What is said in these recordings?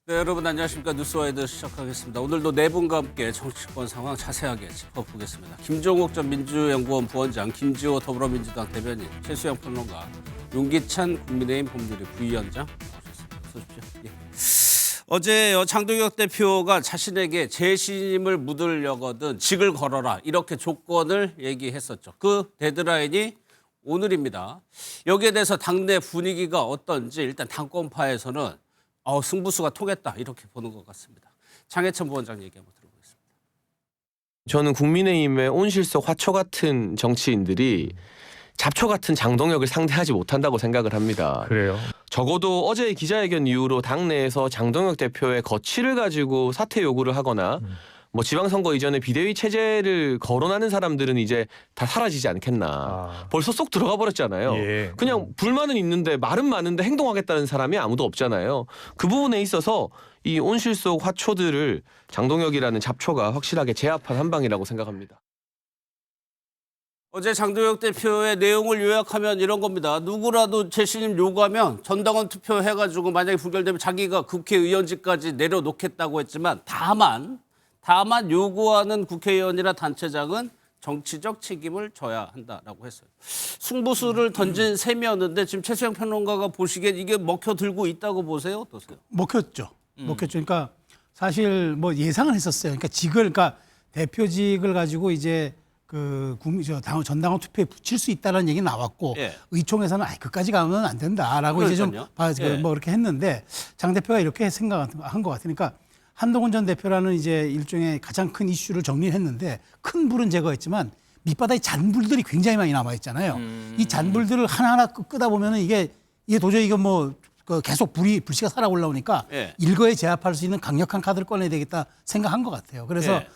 네, 여러분 안녕하십니까. 뉴스와이드 시작하겠습니다. 오늘도 네 분과 함께 정치권 상황 자세하게 짚어보겠습니다. 김종욱 전 민주연구원 부원장, 김지호 더불어민주당 대변인, 최수영 평론가, 윤기찬 국민의힘 법률위 부위원장 나오셨습니다. 어서 오십시오. 예. 어제 장동혁 대표가 자신에게 재신임을 묻으려거든 직을 걸어라 이렇게 조건을 얘기했었죠. 그 데드라인이 오늘입니다. 여기에 대해서 당내 분위기가 어떤지 일단 당권파에서는 승부수가 통했다 이렇게 보는 것 같습니다. 장해찬 부원장 얘기 한번 들어보겠습니다. 저는 국민의힘의 온실속 화초 같은 정치인들이 잡초 같은 장동혁을 상대하지 못한다고 생각을 합니다. 그래요? 적어도 어제의 기자회견 이후로 당내에서 장동혁 대표의 거취를 가지고 사퇴 요구를 하거나 뭐 지방선거 이전에 비대위 체제를 거론하는 사람들은 이제 다 사라지지 않겠나. 벌써 쏙 들어가 버렸잖아요. 예. 그냥 불만은 있는데 말은 많은데 행동하겠다는 사람이 아무도 없잖아요. 그 부분에 있어서 이 온실 속 화초들을 장동혁이라는 잡초가 확실하게 제압한 한 방이라고 생각합니다. 어제 장동혁 대표의 내용을 요약하면 이런 겁니다. 누구라도 재신임 요구하면 전당원 투표해가지고 만약에 부결되면 자기가 국회의원직까지 내려놓겠다고 했지만 다만 요구하는 국회의원이나 단체장은 정치적 책임을 져야 한다라고 했어요. 승부수를 던진 셈이었는데 지금 최수영 평론가가 보시기엔 이게 먹혀들고 있다고 보세요? 어떠세요? 먹혔죠. 그러니까 사실 뭐 예상을 했었어요. 그러니까 대표직을 가지고 이제 전당원 투표에 붙일 수 있다는 얘기 나왔고 예. 의총에서는 그까지 가면 안 된다라고 이제 좀 예. 뭐 이렇게 했는데 장 대표가 이렇게 생각한 것 같으니까 한동훈 전 대표라는 이제 일종의 가장 큰 이슈를 정리했는데 큰 불은 제거했지만 밑바닥에 잔불들이 굉장히 많이 남아 있잖아요. 이 잔불들을 하나하나 끄다 보면은 이게 도저히 이거 뭐 계속 불씨가 살아 올라오니까 예. 일거에 제압할 수 있는 강력한 카드를 꺼내야 되겠다 생각한 것 같아요. 그래서 예.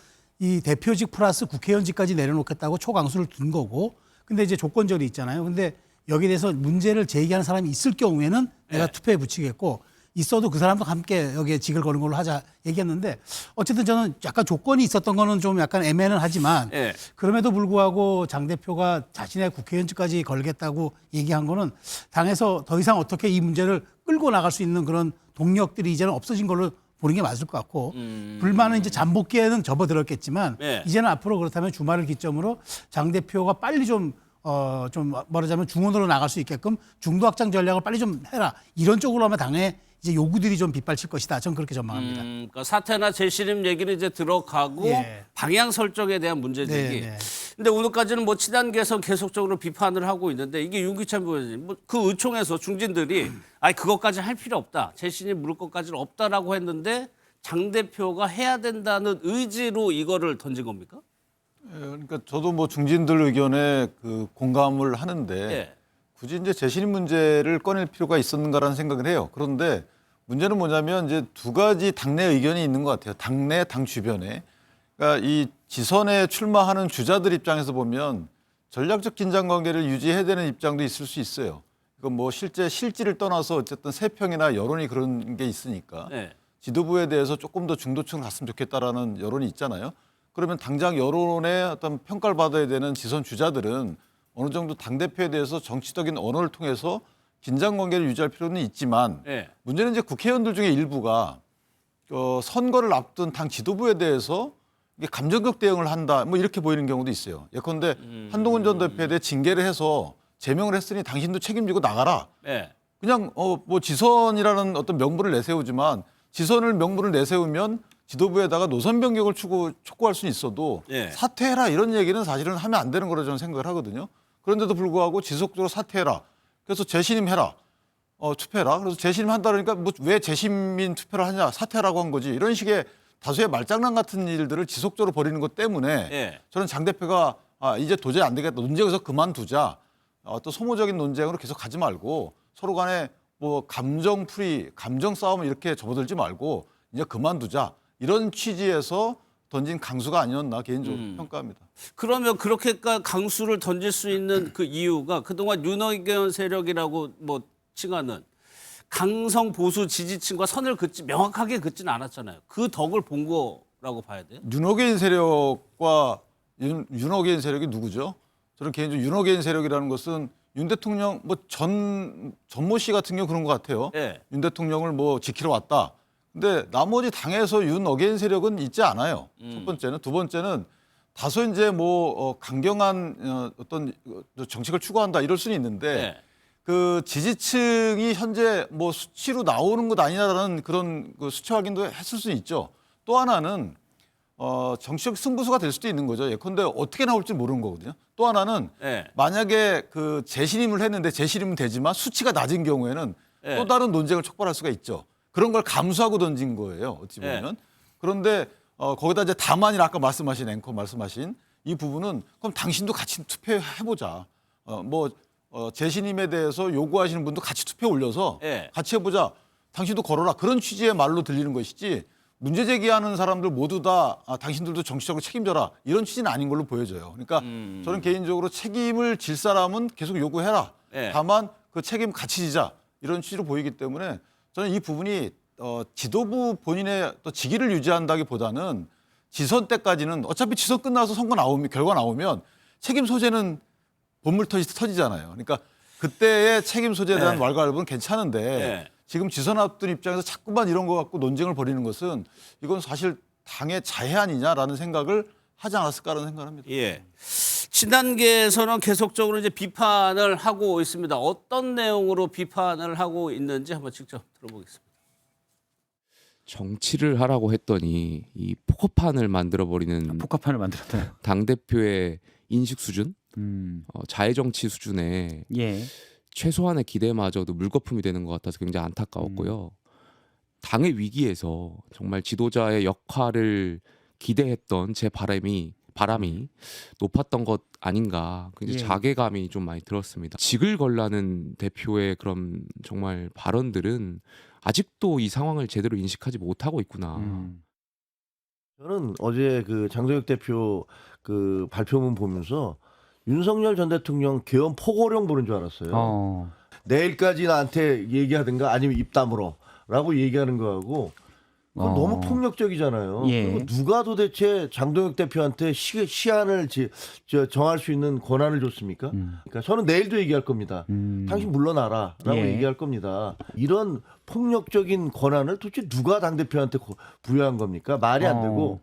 이 대표직 플러스 국회의원직까지 내려놓겠다고 초강수를 둔 거고, 근데 이제 조건절이 있잖아요. 근데 여기에 대해서 문제를 제기하는 사람이 있을 경우에는 내가 투표에 붙이겠고, 있어도 그 사람도 함께 여기에 직을 거는 걸로 하자 얘기했는데, 어쨌든 저는 약간 조건이 있었던 거는 좀 약간 애매는 하지만 예. 그럼에도 불구하고 장 대표가 자신의 국회의원직까지 걸겠다고 얘기한 거는 당에서 더 이상 어떻게 이 문제를 끌고 나갈 수 있는 그런 동력들이 이제는 없어진 걸로 보는 게 맞을 것 같고, 불만은 이제 잠복기에는 접어들었겠지만 네. 이제는 앞으로 그렇다면 주말을 기점으로 장 대표가 빨리 좀 말하자면 중원으로 나갈 수 있게끔 중도 확장 전략을 빨리 좀 해라, 이런 쪽으로 하면 당에 이제 요구들이 좀 빗발칠 것이다. 저는 그렇게 전망합니다. 그러니까 사퇴나 재신임 얘기는 이제 들어가고 예. 방향 설정에 대한 문제 제기. 네. 근데 오늘까지는 뭐 친한계에서 계속적으로 비판을 하고 있는데 이게 윤기찬 부원장님, 그 의총에서 중진들이 그것까지 할 필요 없다, 재신임 물을 것까지는 없다라고 했는데 장 대표가 해야 된다는 의지로 이거를 던진 겁니까? 그러니까 저도 뭐 중진들 의견에 공감을 하는데 예. 굳이 이제 재신임 문제를 꺼낼 필요가 있었는가라는 생각을 해요. 그런데 문제는 뭐냐면 이제 두 가지 당내 의견이 있는 것 같아요. 당내, 당 주변에. 그러니까 이 지선에 출마하는 주자들 입장에서 보면 전략적 긴장 관계를 유지해야 되는 입장도 있을 수 있어요. 이건 뭐 실질을 떠나서 어쨌든 세평이나 여론이 그런 게 있으니까 네. 지도부에 대해서 조금 더 중도층을 갔으면 좋겠다라는 여론이 있잖아요. 그러면 당장 여론의 어떤 평가를 받아야 되는 지선 주자들은 어느 정도 당대표에 대해서 정치적인 언어를 통해서 긴장 관계를 유지할 필요는 있지만 네. 문제는 이제 국회의원들 중에 일부가 선거를 앞둔 당 지도부에 대해서 이게 감정적 대응을 한다, 뭐 이렇게 보이는 경우도 있어요. 예컨대 한동훈 전 대표에 대해 징계를 해서 제명을 했으니 당신도 책임지고 나가라. 네. 그냥 뭐 지선이라는 어떤 명분을 내세우지만 지선을 명분을 내세우면 지도부에다가 노선 변경을 촉구할 수는 있어도 예. 사퇴해라 이런 얘기는 사실은 하면 안 되는 거라고 저는 생각을 하거든요. 그런데도 불구하고 지속적으로 사퇴해라. 그래서 재신임해라. 투표해라. 그래서 재신임한다 그러니까 뭐 왜 재신임 투표를 하냐, 사퇴라고 한 거지. 이런 식의 다수의 말장난 같은 일들을 지속적으로 벌이는 것 때문에 예. 저는 장 대표가 이제 도저히 안 되겠다. 논쟁에서 그만두자. 또 소모적인 논쟁으로 계속 가지 말고 서로 간에 뭐 감정 싸움 이렇게 접어들지 말고 이제 그만두자. 이런 취지에서 던진 강수가 아니었나 개인적으로 평가합니다. 그러면 그렇게까지 강수를 던질 수 있는 그 이유가 그동안 윤호견 세력이라고 뭐 칭하는 강성 보수 지지층과 선을 명확하게 긋지는 않았잖아요. 그 덕을 본 거라고 봐야 돼요. 윤호개인 세력과 윤호개인 세력이 누구죠? 저는 개인적으로 윤호개인 세력이라는 것은 윤 대통령 전모 씨 같은 경우 그런 것 같아요. 예. 윤 대통령을 뭐 지키러 왔다. 근데 나머지 당에서 윤 어게인 세력은 있지 않아요. 첫 번째는. 두 번째는 다소 이제 뭐 강경한 어떤 정책을 추구한다 이럴 수는 있는데 네. 그 지지층이 현재 뭐 수치로 나오는 것 아니냐라는 그런 그 수치 확인도 했을 수 있죠. 또 하나는 정치적 승부수가 될 수도 있는 거죠. 예컨대 어떻게 나올지 모르는 거거든요. 또 하나는 네. 만약에 그 재신임을 했는데 재신임은 되지만 수치가 낮은 경우에는 네. 또 다른 논쟁을 촉발할 수가 있죠. 그런 걸 감수하고 던진 거예요. 어찌 보면. 그런데 거기다 이제 다만이나 아까 말씀하신 앵커 말씀하신 이 부분은 그럼 당신도 같이 투표해보자. 재신임에 대해서 요구하시는 분도 같이 투표 올려서 네. 같이 해보자. 당신도 걸어라. 그런 취지의 말로 들리는 것이지 문제 제기하는 사람들 모두 다 당신들도 정치적으로 책임져라. 이런 취지는 아닌 걸로 보여져요. 그러니까 저는 개인적으로 책임을 질 사람은 계속 요구해라. 네. 다만 그 책임 같이 지자. 이런 취지로 보이기 때문에 저는 이 부분이 지도부 본인의 또 직위를 유지한다기보다는 지선 때까지는 어차피 지선 끝나서 선거 결과 나오면 책임 소재는 본물 터지잖아요. 그러니까 그때의 책임 소재에 대한 네. 왈가왈부는 괜찮은데 네. 지금 지선 앞둔 입장에서 자꾸만 이런 거 갖고 논쟁을 벌이는 것은 이건 사실 당의 자해 아니냐라는 생각을 하지 않았을까라는 생각을 합니다. 예. 친단계에서는 계속적으로 이제 비판을 하고 있습니다. 어떤 내용으로 비판을 하고 있는지 한번 직접 들어보겠습니다. 정치를 하라고 했더니 이 포커판을 만들어버리는 복합판을 만들었다. 당대표의 인식 수준, 자해 정치 수준에 예. 최소한의 기대마저도 물거품이 되는 것 같아서 굉장히 안타까웠고요. 당의 위기에서 정말 지도자의 역할을 기대했던 제 바람이 높았던 것 아닌가 굉장히 예. 자괴감이 좀 많이 들었습니다. 직을 걸라는 대표의 그런 정말 발언들은 아직도 이 상황을 제대로 인식하지 못하고 있구나. 저는 어제 그 장동혁 대표 그 발표문 보면서 윤석열 전 대통령 개헌 포고령 보는 줄 알았어요. 내일까지 나한테 얘기하든가 아니면 입 다물어라고 얘기하는 거하고 그건 너무 폭력적이잖아요. 예. 그리고 누가 도대체 장동혁 대표한테 시한을 정할 수 있는 권한을 줬습니까? 그러니까 저는 내일도 얘기할 겁니다. 당신 물러나라라고 예. 얘기할 겁니다. 이런 폭력적인 권한을 도대체 누가 당대표한테 부여한 겁니까? 말이 안 되고.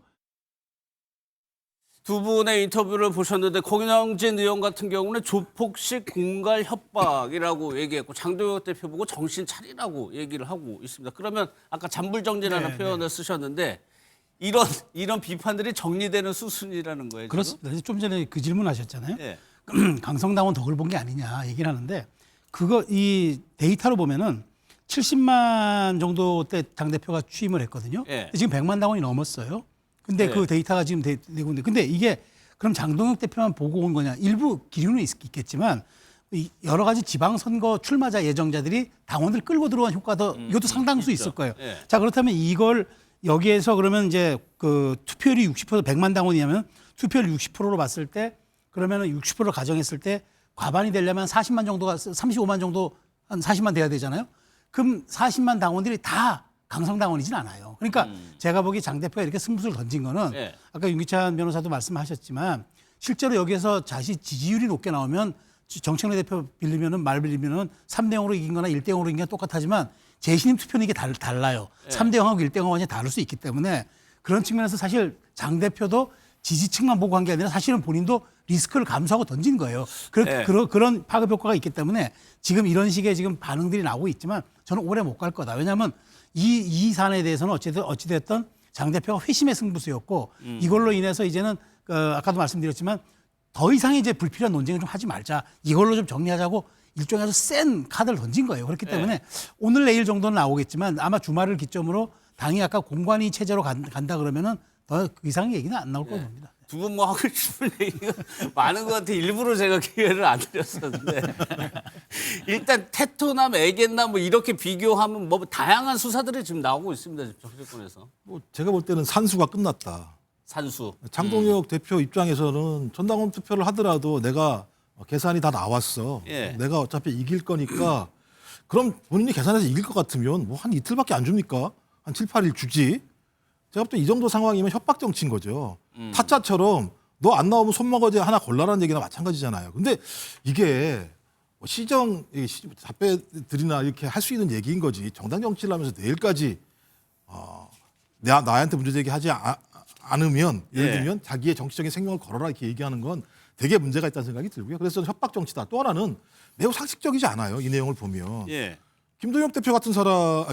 두 분의 인터뷰를 보셨는데 공영진 의원 같은 경우는 조폭식 공갈 협박이라고 얘기했고 장동혁 대표 보고 정신 차리라고 얘기를 하고 있습니다. 그러면 아까 잔불정진하는 표현을 쓰셨는데 이런 비판들이 정리되는 수순이라는 거예요. 지금? 그렇습니다. 그래서 좀 전에 그 질문하셨잖아요. 예. 강성당원 덕을 본 게 아니냐 얘기를 하는데 이 데이터로 보면은 70만 정도 때 당대표가 취임을 했거든요. 예. 지금 100만 당원이 넘었어요. 근데 예. 그 데이터가 지금 되고 있는데 근데 이게 그럼 장동혁 대표만 보고 온 거냐? 일부 기류는 있겠지만 여러 가지 지방선거 출마자 예정자들이 당원들 끌고 들어온 효과도 이것도 상당수 있을 거예요. 예. 자, 그렇다면 이걸 여기에서 그러면 이제 그 투표율이 60% 100만 당원이면 투표율 60%로 봤을 때 그러면은 60%를 가정했을 때 과반이 되려면 40만 정도가 35만 정도 한 40만 돼야 되잖아요. 그럼 40만 당원들이 다 강성당원이진 않아요. 그러니까 제가 보기 장 대표가 이렇게 승부수를 던진 거는 예. 아까 윤기찬 변호사도 말씀하셨지만 실제로 여기에서 자신 지지율이 높게 나오면 정청래 대표 말 빌리면은 3대 0으로 이긴 거나 1대 0으로 이긴 게 똑같하지만 재신임 투표는 이게 달라요. 예. 3대 0하고 1대 0하고 완전히 다를 수 있기 때문에 그런 측면에서 사실 장 대표도 지지층만 보고 한 게 아니라 사실은 본인도 리스크를 감수하고 던진 거예요. 예. 그런 파급 효과가 있기 때문에 지금 이런 식의 지금 반응들이 나오고 있지만 저는 오래 못 갈 거다. 왜냐하면 이 사안에 대해서는 어찌됐든 장 대표가 회심의 승부수였고 이걸로 인해서 이제는 아까도 말씀드렸지만 더 이상의 이제 불필요한 논쟁을 좀 하지 말자. 이걸로 좀 정리하자고 일종의 아주 센 카드를 던진 거예요. 그렇기 때문에 오늘 내일 정도는 나오겠지만 아마 주말을 기점으로 당이 아까 공관위 체제로 간다 그러면은 더 그 이상의 얘기는 안 나올 거로 봅니다. 두 분 뭐 하고 싶은 얘기가 많은 것 같아. 일부러 제가 기회를 안 드렸었는데 일단 테토남, 애견남 뭐 이렇게 비교하면 뭐 다양한 수사들이 지금 나오고 있습니다. 지금 정치권에서 뭐 제가 볼 때는 산수가 끝났다. 산수. 장동혁 대표 입장에서는 전당원 투표를 하더라도 내가 계산이 다 나왔어. 예. 내가 어차피 이길 거니까 그럼 본인이 계산해서 이길 것 같으면 뭐 한 이틀밖에 안 줍니까? 한 7, 8일 주지. 제가 볼 때 이 정도 상황이면 협박 정치인 거죠. 타짜처럼 너 안 나오면 손먹어지 하나 골라라는 얘기나 마찬가지잖아요. 근데 이게 뭐 답변들이나 이렇게 할 수 있는 얘기인 거지. 정당 정치를 하면서 내일까지 나한테 문제 제기하지 않으면 예를 예. 들면 자기의 정치적인 생명을 걸어라 이렇게 얘기하는 건 되게 문제가 있다는 생각이 들고요. 그래서 협박 정치다. 또 하나는 매우 상식적이지 않아요. 이 내용을 보면. 예. 김동혁 대표 같은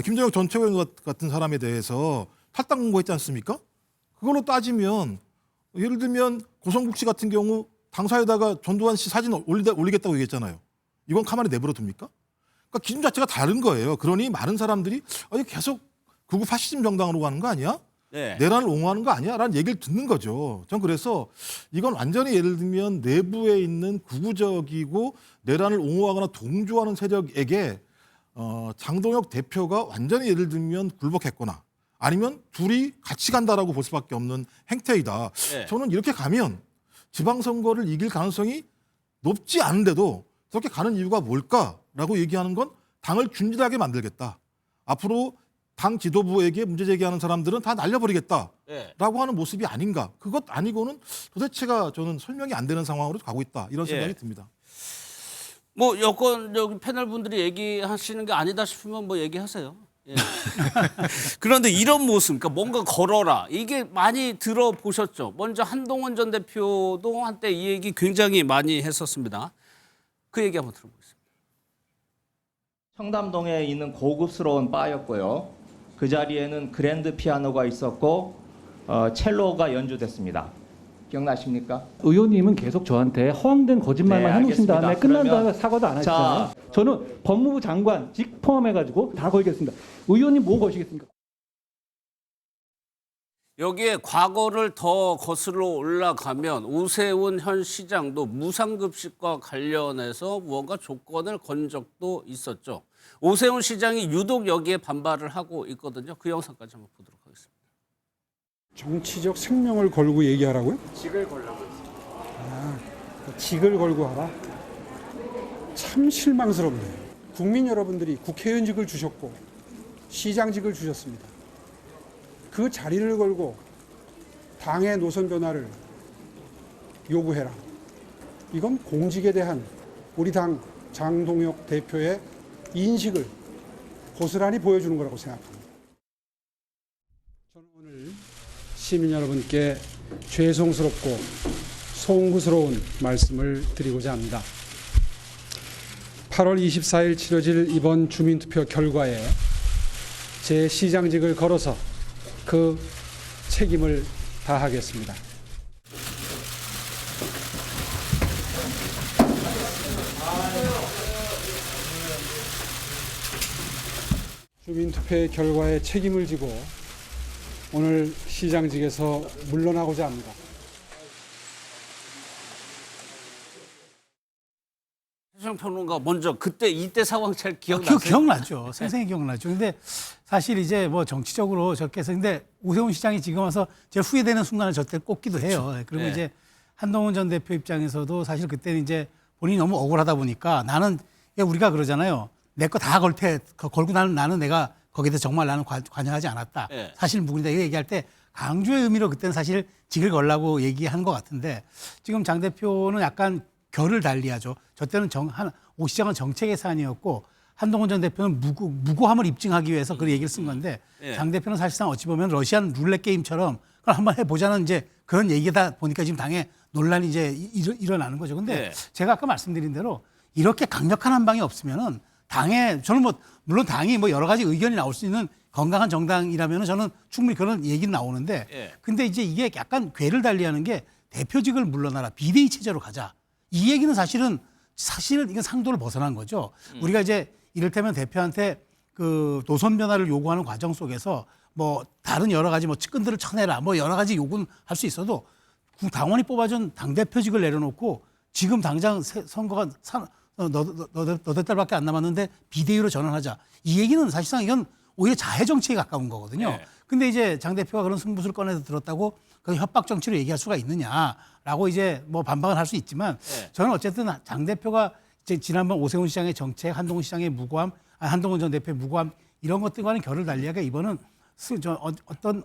김동혁 전 최고위원 같은 사람에 대해서 탈당 공고했지 않습니까? 그걸로 따지면 예를 들면 고성국 씨 같은 경우 당사에다가 전두환 씨 사진 올리겠다고 얘기했잖아요. 이건 가만히 내버려 둡니까? 그러니까 기준 자체가 다른 거예요. 그러니 많은 사람들이 계속 극우 파시즘 정당으로 가는 거 아니야? 네. 내란을 옹호하는 거 아니야? 라는 얘기를 듣는 거죠. 전 그래서 이건 완전히 예를 들면 내부에 있는 극우적이고 내란을 옹호하거나 동조하는 세력에게 장동혁 대표가 완전히 예를 들면 굴복했거나 아니면 둘이 같이 간다라고 볼 수밖에 없는 행태이다. 네. 저는 이렇게 가면 지방선거를 이길 가능성이 높지 않은데도 저렇게 가는 이유가 뭘까라고 얘기하는 건 당을 균질하게 만들겠다. 앞으로 당 지도부에게 문제 제기하는 사람들은 다 날려버리겠다라고 네. 하는 모습이 아닌가. 그것 아니고는 도대체가 저는 설명이 안 되는 상황으로 가고 있다. 이런 생각이 예. 듭니다. 뭐 여기 패널 분들이 얘기하시는 게 아니다 싶으면 뭐 얘기하세요. 예. 그런데 이런 모습, 그러니까 뭔가 걸어라. 이게 많이 들어보셨죠. 먼저 한동훈 전 대표도 한때 이 얘기 굉장히 많이 했었습니다. 그 얘기 한번 들어보겠습니다. 청담동에 있는 고급스러운 바였고요. 그 자리에는 그랜드 피아노가 있었고 첼로가 연주됐습니다. 기억나십니까? 의원님은 계속 저한테 허황된 거짓말만 네, 해놓으신 다음에 알겠습니다. 끝난 그러면- 다음에 사과도 안 하시잖아요. 저는 법무부 장관직 포함해가지고 다 걸겠습니다. 의원님 뭐 거시겠습니까? 여기에 과거를 더 거슬러 올라가면 오세훈 현 시장도 무상급식과 관련해서 무언가 조건을 건 적도 있었죠. 오세훈 시장이 유독 여기에 반발을 하고 있거든요. 그 영상까지 한번 보도록 하겠습니다. 정치적 생명을 걸고 얘기하라고요? 직을 걸라고 했습니다. 직을 걸고 하라? 참 실망스럽네요. 국민 여러분들이 국회의원직을 주셨고 시장직을 주셨습니다. 그 자리를 걸고 당의 노선 변화를 요구해라. 이건 공직에 대한 우리 당 장동혁 대표의 인식을 고스란히 보여주는 거라고 생각합니다. 저는 오늘 시민 여러분께 죄송스럽고 송구스러운 말씀을 드리고자 합니다. 8월 24일 치러질 이번 주민투표 결과에 제 시장직을 걸어서 그 책임을 다하겠습니다. 주민투표의 결과에 책임을 지고 오늘 시장직에서 물러나고자 합니다. 최수영 평론가 먼저 이때 상황 잘 기억나세요? 기억나죠. 생생히 기억나죠. 근데 사실 이제 뭐 정치적으로 저렇게 해서 근데 오세훈 시장이 지금 와서 제일 후회되는 순간을 저때 꼽기도 해요. 그리고 네. 이제 한동훈 전 대표 입장에서도 사실 그때는 이제 본인이 너무 억울하다 보니까 나는 우리가 그러잖아요. 내 거 다 걸고 나는 내가 거기에 대해서 정말 나는 관여하지 않았다. 네. 사실 무근이다. 이거 얘기할 때 강조의 의미로 그때는 사실 직을 걸라고 얘기한 것 같은데 지금 장 대표는 약간 결을 달리하죠. 저 때는 오 시장은 정책의 사안이었고 한동훈 전 대표는 무고함을 입증하기 위해서 그 얘기를 쓴 건데 예. 장 대표는 사실상 어찌 보면 러시안 룰렛 게임처럼 그걸 한번 해보자는 이제 그런 얘기다 보니까 지금 당에 논란이 이제 일어나는 거죠. 근데 예. 제가 아까 말씀드린 대로 이렇게 강력한 한방이 없으면은 당에 저는 뭐 물론 당이 뭐 여러 가지 의견이 나올 수 있는 건강한 정당이라면은 저는 충분히 그런 얘기는 나오는데 예. 근데 이제 이게 약간 궤를 달리하는 게 대표직을 물러나라 비대위 체제로 가자. 이 얘기는 사실은 이건 상도를 벗어난 거죠. 우리가 이제 이를테면 대표한테 그 노선 변화를 요구하는 과정 속에서 뭐 다른 여러 가지 뭐 측근들을 쳐내라 뭐 여러 가지 요구는 할 수 있어도 당원이 뽑아준 당대표직을 내려놓고 지금 당장 선거가 너댓 달밖에 안 남았는데 비대위로 전환하자. 이 얘기는 사실상 이건 오히려 자해 정치에 가까운 거거든요. 네. 근데 이제 장 대표가 그런 승부수를 꺼내서 들었다고 그 협박 정치로 얘기할 수가 있느냐라고 이제 뭐 반박을 할 수 있지만 네. 저는 저는 어쨌든 장 대표가 이제 지난번 오세훈 시장의 정책, 한동훈 시장의 무고함, 한동훈 전 대표의 무고함 이런 것들과는 결을 달리하게 이번은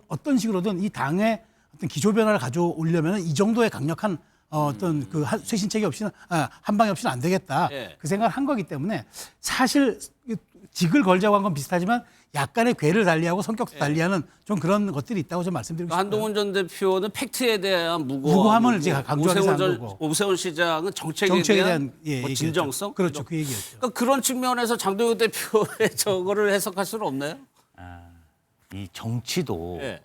어떤 식으로든 이 당의 어떤 기조 변화를 가져오려면 이 정도의 강력한 어떤 그 쇄신책이 없이는 한방이 없이는 안 되겠다. 예. 그 생각을 한 거기 때문에 사실 직을 걸자고 한 건 비슷하지만 약간의 궤를 달리하고 성격도 달리하는 좀 그런 것들이 있다고 좀 말씀드리고 싶어요. 한동훈 전 대표는 팩트에 대한 무고함을 이제 강조하는 사람이고 오세훈 시장은 정책에 정책에 대한 대한 예, 뭐 얘기였죠. 진정성? 그렇죠. 그 얘기였죠. 그러니까 그런 측면에서 장동혁 대표의 저거를 해석할 수는 없나요? 이 정치도 예.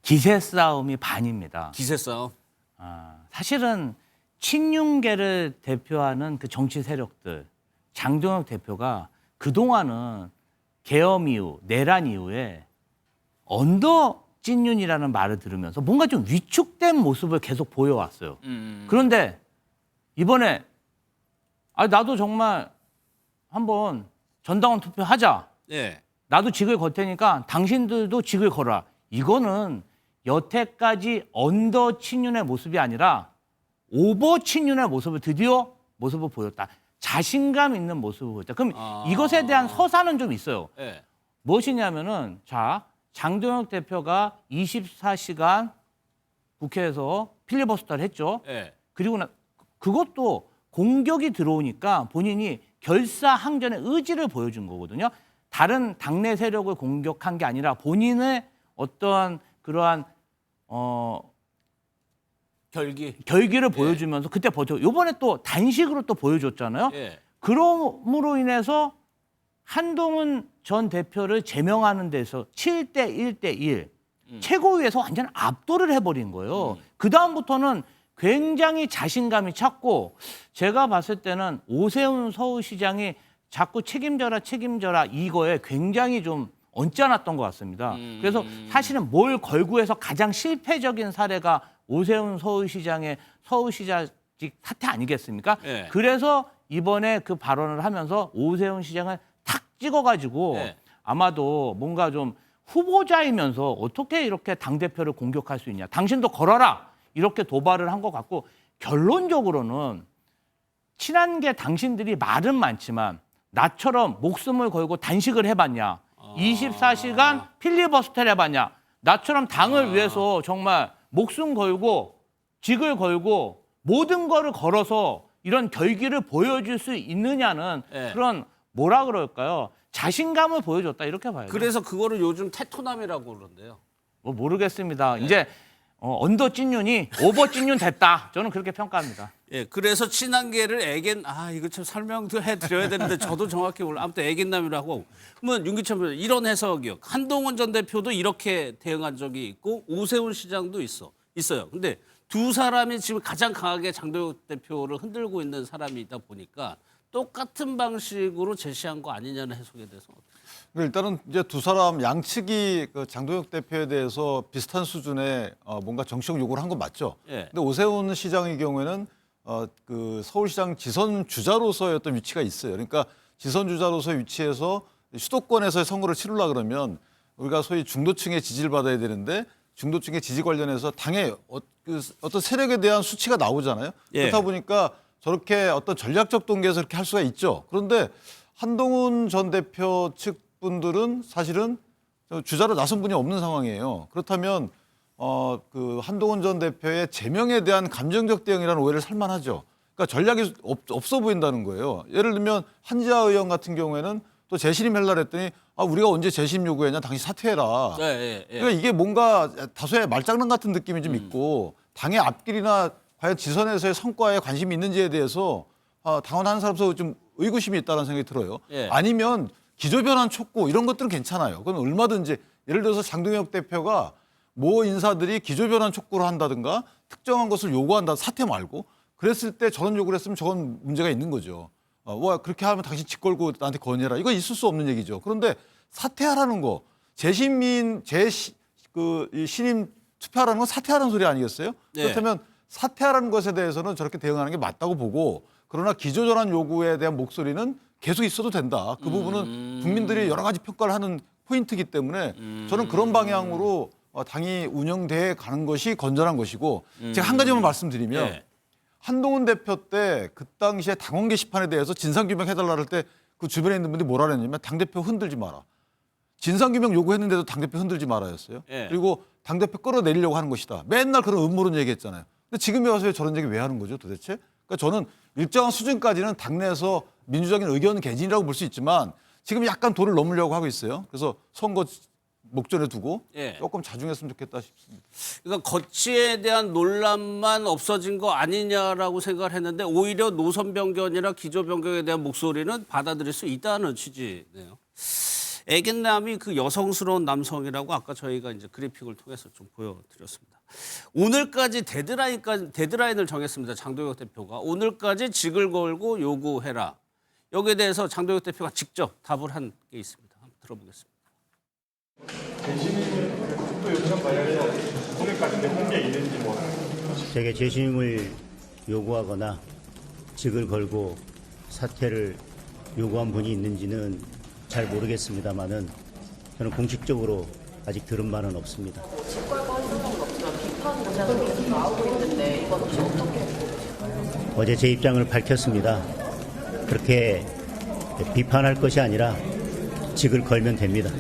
기세 싸움이 반입니다. 기세 싸움. 사실은 친윤계를 대표하는 그 정치 세력들, 장동혁 대표가 그동안은 계엄 이후, 내란 이후에 언더 찐윤이라는 말을 들으면서 뭔가 좀 위축된 모습을 계속 보여왔어요. 그런데 이번에 나도 정말 한번 전당원 투표하자. 예. 나도 직을 걸 테니까 당신들도 직을 걸어라. 이거는 여태까지 언더 친윤의 모습이 아니라 오버 친윤의 모습을 드디어 모습을 보였다. 자신감 있는 모습을 보였다. 그럼 이것에 대한 서사는 좀 있어요. 예. 무엇이냐면은 장동혁 대표가 24시간 국회에서 필리버스터를 했죠. 예. 그리고 그것도 공격이 들어오니까 본인이 결사항전의 의지를 보여준 거거든요. 다른 당내 세력을 공격한 게 아니라 본인의 어떠한 그러한 결기를 보여주면서 그때 버텨. 이번에 또 단식으로 또 보여줬잖아요. 예. 그럼으로 인해서 한동훈 전 대표를 제명하는 데서 7대 1대 1 최고위에서 완전 압도를 해버린 거예요. 그 다음부터는 굉장히 자신감이 찼고 제가 봤을 때는 오세훈 서울시장이 자꾸 책임져라 이거에 굉장히 좀 언짢았던 것 같습니다. 그래서 사실은 뭘 걸고 해서 가장 실패적인 사례가 오세훈 서울시장의 서울시장직 사태 아니겠습니까? 예. 그래서 이번에 그 발언을 하면서 오세훈 시장을 탁 찍어가지고 예. 아마도 뭔가 좀 후보자이면서 어떻게 이렇게 당대표를 공격할 수 있냐. 당신도 걸어라. 이렇게 도발을 한 것 같고 결론적으로는 친한 게 당신들이 말은 많지만 나처럼 목숨을 걸고 단식을 해봤냐. 24시간 필리버스터를 해봤냐. 나처럼 당을 위해서 정말 목숨 걸고 직을 걸고 모든 거를 걸어서 이런 결기를 보여줄 수 있느냐는 예. 그런 뭐라 그럴까요? 자신감을 보여줬다 이렇게 봐요. 그래서 그거를 요즘 테토남이라고 그러는데요. 뭐 모르겠습니다. 이제 언더 찐윤이 오버 찐윤 됐다. 저는 그렇게 평가합니다. 예, 그래서 친한계를 이거 참 설명도 해드려야 되는데 저도 정확히 몰라. 아무튼 애견남이라고. 그러면 윤기천 변호사 이런 해석이요. 한동훈 전 대표도 이렇게 대응한 적이 있고 오세훈 시장도 있어요. 근데 두 사람이 지금 가장 강하게 장동혁 대표를 흔들고 있는 사람이 있다 보니까 똑같은 방식으로 제시한 거 아니냐는 해석에 대해서. 일단은 이제 두 사람 양측이 그 장동혁 대표에 대해서 비슷한 수준의 뭔가 정치적 요구를 한 건 맞죠. 예. 근데 오세훈 시장의 경우에는 그 서울시장 지선 주자로서의 어떤 위치가 있어요. 그러니까 지선 주자로서의 위치에서 수도권에서의 선거를 치르려 그러면 우리가 소위 중도층의 지지를 받아야 되는데 중도층의 지지 관련해서 당의 어떤 세력에 대한 수치가 나오잖아요. 예. 그렇다 보니까 저렇게 어떤 전략적 동기에서 그렇게 할 수가 있죠. 그런데 한동훈 전 대표 측 분들은 사실은 주자로 나선 분이 없는 상황이에요. 그렇다면 그 한동훈 전 대표의 제명에 대한 감정적 대응이라는 오해를 살만하죠. 그러니까 전략이 없어 보인다는 거예요. 예를 들면 한지아 의원 같은 경우에는 또 재신임 하려고 했더니 우리가 언제 재신임 요구했냐, 당신 사퇴해라. 그러니까 이게 뭔가 다소의 말장난 같은 느낌이 좀 있고 당의 앞길이나 과연 지선에서의 성과에 관심이 있는지에 대해서 당원 한 사람으로서 좀 의구심이 있다는 생각이 들어요. 예. 아니면 기조변환 촉구 이런 것들은 괜찮아요. 그건 얼마든지 예를 들어서 장동혁 대표가 모 인사들이 기조변환 촉구를 한다든가 특정한 것을 요구한다 사퇴 말고 그랬을 때 저런 요구를 했으면 저건 문제가 있는 거죠. 그렇게 하면 당신 집 걸고 나한테 건의해라. 이거 있을 수 없는 얘기죠. 그런데 사퇴하라는 거 이 신임 투표하라는 건 사퇴하라는 소리 아니겠어요? 네. 그렇다면 사퇴하라는 것에 대해서는 저렇게 대응하는 게 맞다고 보고 그러나 기조전환 요구에 대한 목소리는 계속 있어도 된다. 그 부분은 국민들이 여러 가지 평가를 하는 포인트이기 때문에 저는 그런 방향으로 당이 운영돼 가는 것이 건전한 것이고 제가 한 가지만 말씀드리면 네. 한동훈 대표 때 그 당시에 당원 게시판에 대해서 진상규명해달라 할 때 그 주변에 있는 분들이 뭐라 그랬냐면 당대표 흔들지 마라. 진상규명 요구했는데도 당대표 흔들지 말아였어요. 네. 그리고 당대표 끌어내리려고 하는 것이다. 맨날 그런 음모론 얘기했잖아요. 근데 지금에 와서 저런 얘기 왜 하는 거죠 도대체? 그러니까 저는 일정한 수준까지는 당내에서 민주적인 의견 개진이라고 볼 수 있지만 지금 약간 도를 넘으려고 하고 있어요. 그래서 선거 목전에 두고 예. 조금 자중했으면 좋겠다 싶습니다. 그러니까 거치에 대한 논란만 없어진 거 아니냐라고 생각을 했는데 오히려 노선 변경이나 기조 변경에 대한 목소리는 받아들일 수 있다는 취지네요. 애견남이 그 여성스러운 남성이라고 아까 저희가 이제 그래픽을 통해서 좀 보여드렸습니다. 오늘까지 데드라인을 정했습니다. 장동혁 대표가 오늘까지 직을 걸고 요구해라. 여기에 대해서 장동혁 대표가 직접 답을 한 게 있습니다. 한번 들어보겠습니다. 제게 재심을 요구하거나 직을 걸고 사퇴를 요구한 분이 있는지는 잘 모르겠습니다만은 저는 공식적으로 아직 들은 바는 없습니다. 직 걸고 하신 적은 없지만 비판 의사는 계속 나오고 있는데 이건 혹시 어떻게 보세요? 어제 제 입장을 밝혔습니다. 그렇게 비판할 것이 아니라 직을 걸면 됩니다.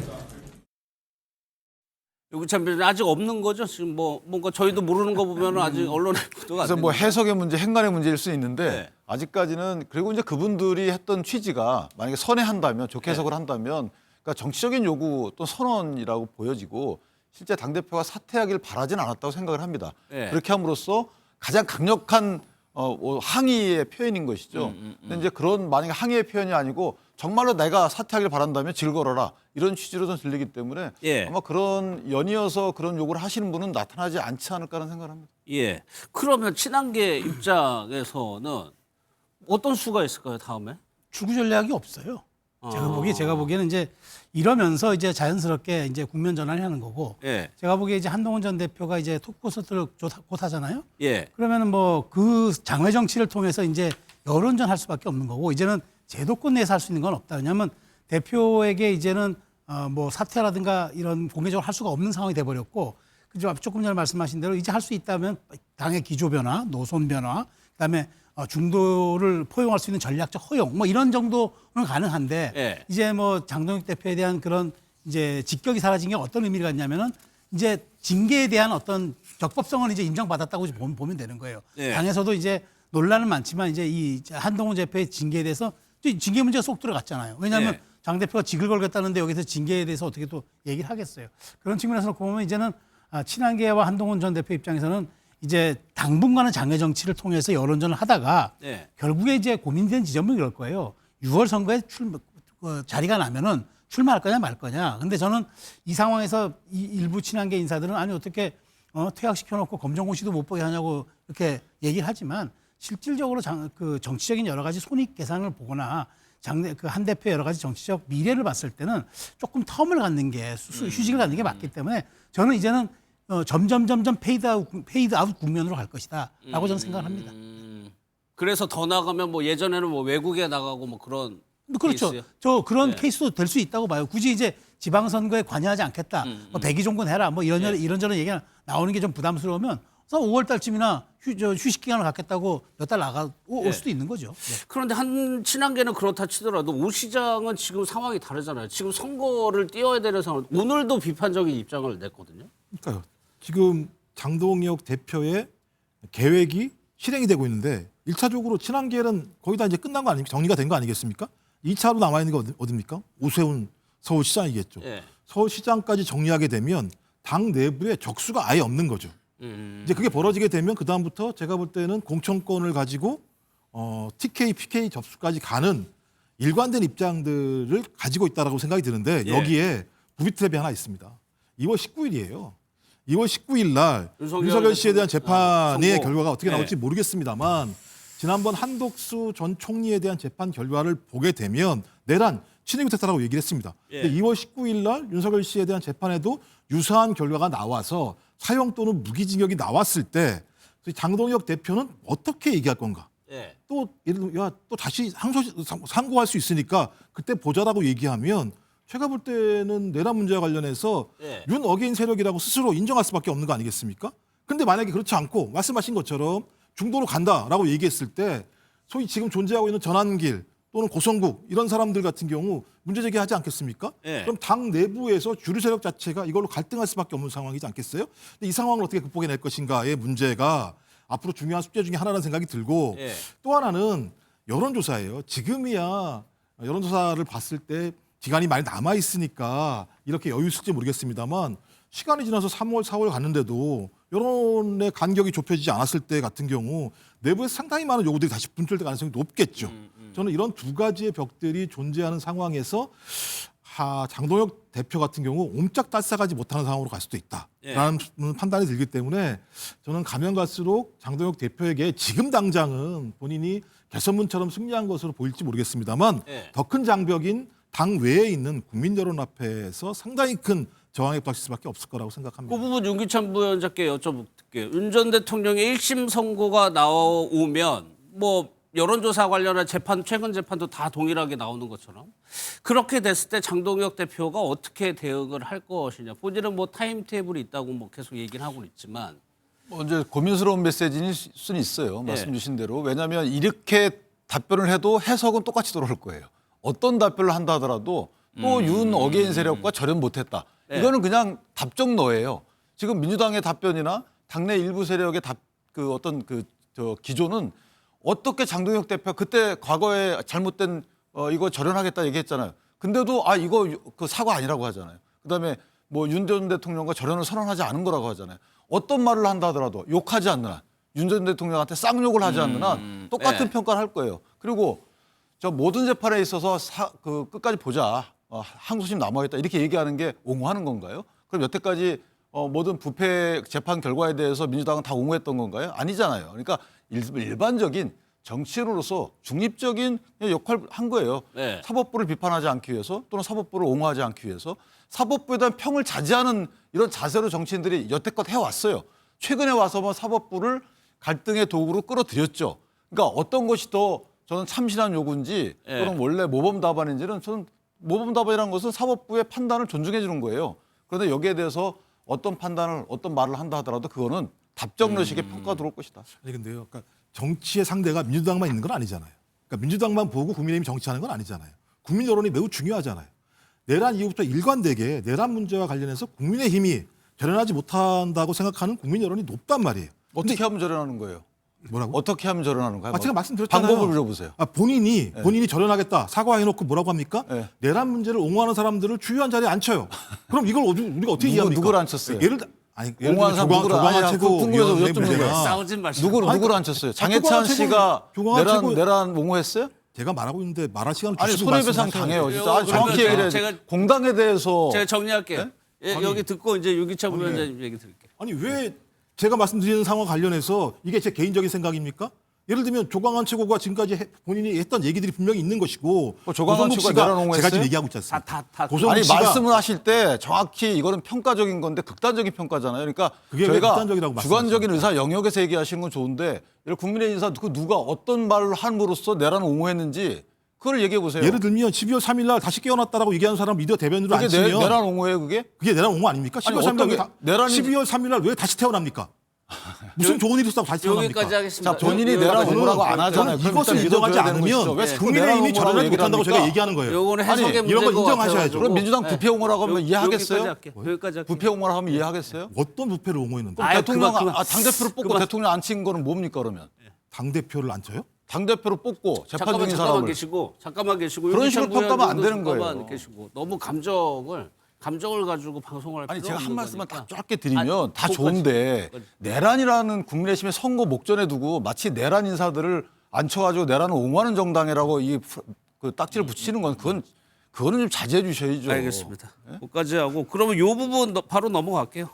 여기 참 아직 없는 거죠? 지금 뭐 뭔가 저희도 모르는 거 보면 아직 언론에 보도가 안 그래서 뭐 되는 해석의 문제, 행간의 문제일 수 있는데 네. 아직까지는 그리고 이제 그분들이 했던 취지가 만약에 선회한다면 좋게 해석을 한다면 그러니까 정치적인 요구 또 선언이라고 보여지고 실제 당 대표가 사퇴하길 바라진 않았다고 생각을 합니다. 네. 그렇게 함으로써 가장 강력한 항의의 표현인 것이죠. 근데 이제 그런 만약에 항의의 표현이 아니고 정말로 내가 사퇴하길 바란다면 질 걸어라 이런 취지로 좀 들리기 때문에 예. 아마 그런 연이어서 그런 요구를 하시는 분은 나타나지 않지 않을까 하는 생각을 합니다. 예. 그러면 친한계 입장에서는 어떤 수가 있을까요, 다음에? 출구 전략이 없어요. 제가 보기에는 이제 이러면서 이제 자연스럽게 이제 국면 전환을 하는 거고. 예. 제가 보기에 이제 한동훈 전 대표가 이제 토크콘서트를 곧 하잖아요. 예. 그러면은 뭐 그 장외 정치를 통해서 이제 여론전 할 수밖에 없는 거고 이제는 제도권 내에서 할 수 있는 건 없다. 왜냐하면 대표에게 이제는 뭐 사퇴라든가 이런 공개적으로 할 수가 없는 상황이 돼버렸고 조금 전에 말씀하신 대로 이제 할 수 있다면 당의 기조 변화, 노선 변화, 그다음에 중도를 포용할 수 있는 전략적 허용 뭐 이런 정도는 가능한데 예. 이제 뭐 장동혁 대표에 대한 그런 이제 직격이 사라진 게 어떤 의미가 있냐면은 이제 징계에 대한 어떤 적법성은 이제 인정받았다고 보면 되는 거예요. 예. 당에서도 이제 논란은 많지만 이제 이 한동훈 대표의 징계에 대해서 징계 문제가 쏙 들어갔잖아요. 왜냐하면 예. 장 대표가 직을 걸겠다는데 여기서 징계에 대해서 어떻게 또 얘기를 하겠어요. 그런 측면에서 놓고 보면 이제는 친한계와 한동훈 전 대표 입장에서는 이제 당분간은 장외 정치를 통해서 여론전을 하다가 예. 결국에 이제 고민된 지점은 이럴 거예요. 6월 선거에 자리가 나면은 출마할 거냐 말 거냐. 근데 저는 이 상황에서 일부 친한계 인사들은 아니 어떻게 퇴학시켜놓고 검정고시도 못 보게 하냐고 이렇게 얘기를 하지만 실질적으로 그 정치적인 여러 가지 손익 계산을 보거나 그 한 대표의 여러 가지 정치적 미래를 봤을 때는 조금 텀을 갖는 게 휴식을 갖는 게 맞기 때문에 저는 이제는 점점 페이드 아웃 국면으로 갈 것이다라고 저는 생각을 합니다. 그래서 더 나가면 뭐 예전에는 뭐 외국에 나가고 뭐 그런 그렇죠. 케이스요? 저 그런 네. 케이스도 될 수 있다고 봐요. 굳이 이제 지방선거에 관여하지 않겠다. 뭐 백의종군 해라. 뭐 이런저런 얘기가 나오는 게 좀 부담스러우면 5월 달쯤이나 휴식 기간을 갖겠다고 몇 달 올 수도 있는 거죠. 네. 그런데 한 친한계는 그렇다 치더라도 오 시장은 지금 상황이 다르잖아요. 지금 선거를 띄워야 되는 상황. 오늘도 비판적인 입장을 냈거든요. 그러니까요. 지금 장동혁 대표의 계획이 실행이 되고 있는데 1차적으로 친한계는 거의 다 이제 끝난 거 아닙니까? 정리가 된 거 아니겠습니까? 2차로 남아 있는 게 어디입니까? 오세훈 서울시장이겠죠. 예. 서울시장까지 정리하게 되면 당 내부에 적수가 아예 없는 거죠. 이제 그게 벌어지게 되면 그 다음부터 제가 볼 때는 공천권을 가지고 TK, PK 접수까지 가는 일관된 입장들을 가지고 있다라고 생각이 드는데 예. 여기에 부비트랩이 하나 있습니다. 2월 19일이에요. 2월 19일 날 윤석열 씨에 대한 재판의 선고. 결과가 어떻게 네. 나올지 모르겠습니다만 지난번 한덕수 전 총리에 대한 재판 결과를 보게 되면 내란 친일 구태타라고 얘기를 했습니다. 예. 근데 2월 19일 날 윤석열 씨에 대한 재판에도 유사한 결과가 나와서 사형 또는 무기징역이 나왔을 때 장동혁 대표는 어떻게 얘기할 건가? 예. 또 예를 들면 또 다시 상고할 수 있으니까 그때 보자라고 얘기하면 제가 볼 때는 내란 문제와 관련해서 예. 윤 어게인 세력이라고 스스로 인정할 수밖에 없는 거 아니겠습니까? 근데 만약에 그렇지 않고 말씀하신 것처럼 중도로 간다라고 얘기했을 때 소위 지금 존재하고 있는 전환길 또는 고성국 이런 사람들 같은 경우 문제 제기하지 않겠습니까? 예. 그럼 당 내부에서 주류 세력 자체가 이걸로 갈등할 수밖에 없는 상황이지 않겠어요? 근데 이 상황을 어떻게 극복해낼 것인가의 문제가 앞으로 중요한 숙제 중에 하나라는 생각이 들고 예. 또 하나는 여론조사예요. 지금이야 여론조사를 봤을 때 기간이 많이 남아 있으니까 이렇게 여유 있을지 모르겠습니다만 시간이 지나서 3월, 4월 갔는데도 여론의 간격이 좁혀지지 않았을 때 같은 경우 내부에서 상당히 많은 요구들이 다시 분출될 가능성이 높겠죠. 저는 이런 두 가지의 벽들이 존재하는 상황에서 장동혁 대표 같은 경우 옴짝달싹하지 못하는 상황으로 갈 수도 있다라는 판단이 들기 때문에 저는 가면 갈수록 장동혁 대표에게 지금 당장은 본인이 개선문처럼 승리한 것으로 보일지 모르겠습니다만 더 큰 장벽인 당 외에 있는 국민 여론 앞에서 상당히 큰 저항에 부닥칠 수밖에 없을 거라고 생각합니다. 그 부분 윤기찬 부위원장께 여쭤볼게요. 윤 전 대통령의 1심 선고가 나오면 뭐 여론조사 관련한 재판, 최근 재판도 다 동일하게 나오는 것처럼 그렇게 됐을 때 장동혁 대표가 어떻게 대응을 할 것이냐. 본인은 뭐 타임테이블이 있다고 뭐 계속 얘기는 하고 있지만 이제 고민스러운 메시지일 수는 있어요. 말씀 주신 대로. 왜냐하면 이렇게 답변을 해도 해석은 똑같이 돌아올 거예요. 어떤 답변을 한다 하더라도 또 윤 어게인 세력과 절연 못했다. 이거는 그냥 답정너예요. 지금 민주당의 답변이나 당내 일부 세력의 기조는 어떻게 장동혁 대표 그때 과거에 잘못된 이거 절연하겠다 얘기했잖아요. 근데도 이거 그 사과 아니라고 하잖아요. 그다음에 뭐 윤 전 대통령과 절연을 선언하지 않은 거라고 하잖아요. 어떤 말을 한다 하더라도 욕하지 않는 한, 윤 전 대통령한테 쌍욕을 하지 않는 한 똑같은 평가를 할 거예요. 그리고 저 모든 재판에 있어서 끝까지 보자. 항소심 남아있다. 이렇게 얘기하는 게 옹호하는 건가요? 그럼 여태까지 모든 부패 재판 결과에 대해서 민주당은 다 옹호했던 건가요? 아니잖아요. 그러니까 일반적인 정치인으로서 중립적인 역할을 한 거예요. 사법부를 비판하지 않기 위해서 또는 사법부를 옹호하지 않기 위해서 사법부에 대한 평을 자제하는 이런 자세로 정치인들이 여태껏 해왔어요. 최근에 와서만 사법부를 갈등의 도구로 끌어들였죠. 그러니까 어떤 것이 더 저는 참신한 요구인지 또는 원래 모범 답안인지는 저는 모범 답안이라는 것은 사법부의 판단을 존중해 주는 거예요. 그런데 여기에 대해서 어떤 판단을 어떤 말을 한다 하더라도 그거는 답정너식의 평가 들어올 것이다. 아니 근데요. 그러니까 정치의 상대가 민주당만 있는 건 아니잖아요. 그러니까 민주당만 보고 국민의힘이 정치하는 건 아니잖아요. 국민 여론이 매우 중요하잖아요. 내란 이후부터 일관되게 내란 문제와 관련해서 국민의힘이 절연하지 못한다고 생각하는 국민 여론이 높단 말이에요. 어떻게 하면 절연하는 거예요? 뭐라고? 어떻게 하면 절연하는 거예요? 제가 말씀드렸잖아요. 방법을 물어보세요. 본인이 절연하겠다 사과해놓고 뭐라고 합니까? 내란 문제를 옹호하는 사람들을 주요한 자리에 앉혀요. 그럼 이걸 우리가 어떻게 이해합니까? 누구를 앉혔어요? 예를 옹호하는 사람 누구를 최고 궁금해서 여쭙는 거예요. 싸우진 마시고 누구를 앉혔어요? 장해찬 씨가 내란 옹호했어요? 제가 말하고 있는데 말할 시간을 아니 주시고 손해배상 당해요. 진짜 정확히 얘기를 해요. 공당에 대해서 제가 정리할게요. 여기 듣고 이제 윤기찬 부위원장님 얘기 드릴게요. 아니 왜 제가 말씀드리는 상황 관련해서 이게 제 개인적인 생각입니까? 예를 들면 조광한 최고가 지금까지 본인이 했던 얘기들이 분명히 있는 것이고 조광한 최고가 내란 옹호했어요? 제가 지금 얘기하고 있지 않습니까? 아니 말씀을 하실 때 정확히 이거는 평가적인 건데 극단적인 평가잖아요. 그러니까 저희가 주관적인 의사 영역에서 얘기하시는 건 좋은데 국민의 인사 누가 어떤 말을 함으로써 내란을 옹호했는지 그걸 얘기해 보세요. 예를 들면 12월 3일 날 다시 깨어났다라고 얘기하는 사람 미디어 대변으로 안 치면 그게 내란 옹호예요 그게? 그게 내란 옹호 아닙니까? 12월 3일 날 왜 다시 태어납니까? 무슨 좋은 일이 있었다고 다시 태어납니까? 여기까지 하겠습니다. 자, 본인이 내란 옹호라고 안 하잖아요. 이것을 인정하지 않으면 국민의힘이 절연을 못한다고 제가 얘기하는 거예요. 요거는 해석의 문제인 이런 거 것 인정하셔야죠. 그럼 민주당 부패 옹호라고 하면 이해하겠어요? 여기까지 할게요. 부패 옹호라고 하면 이해하겠어요? 어떤 부패를 옹호했는데? 대통령 당대표를 뽑고 대통령 안 친 거는 뭡니까 그러면? 당대표를 안 쳐요? 당대표를 뽑고 재판 중인 사람을 잠깐만 계시고 그런 식으로 평가하면 안 되는 거예요. 계시고 너무 감정을 가지고 방송을 할 아니 필요 제가 한 없는 말씀만 거니까. 딱 짧게 드리면 다 좋은데 내란이라는 국민의힘의 선거 목전에 두고 마치 내란 인사들을 앉혀가지고 내란을 옹호하는 정당이라고 그 딱지를 붙이는 건 그거는 좀 자제해 주셔야죠. 알겠습니다. 거기까지 하고 그러면 이 부분 바로 넘어갈게요.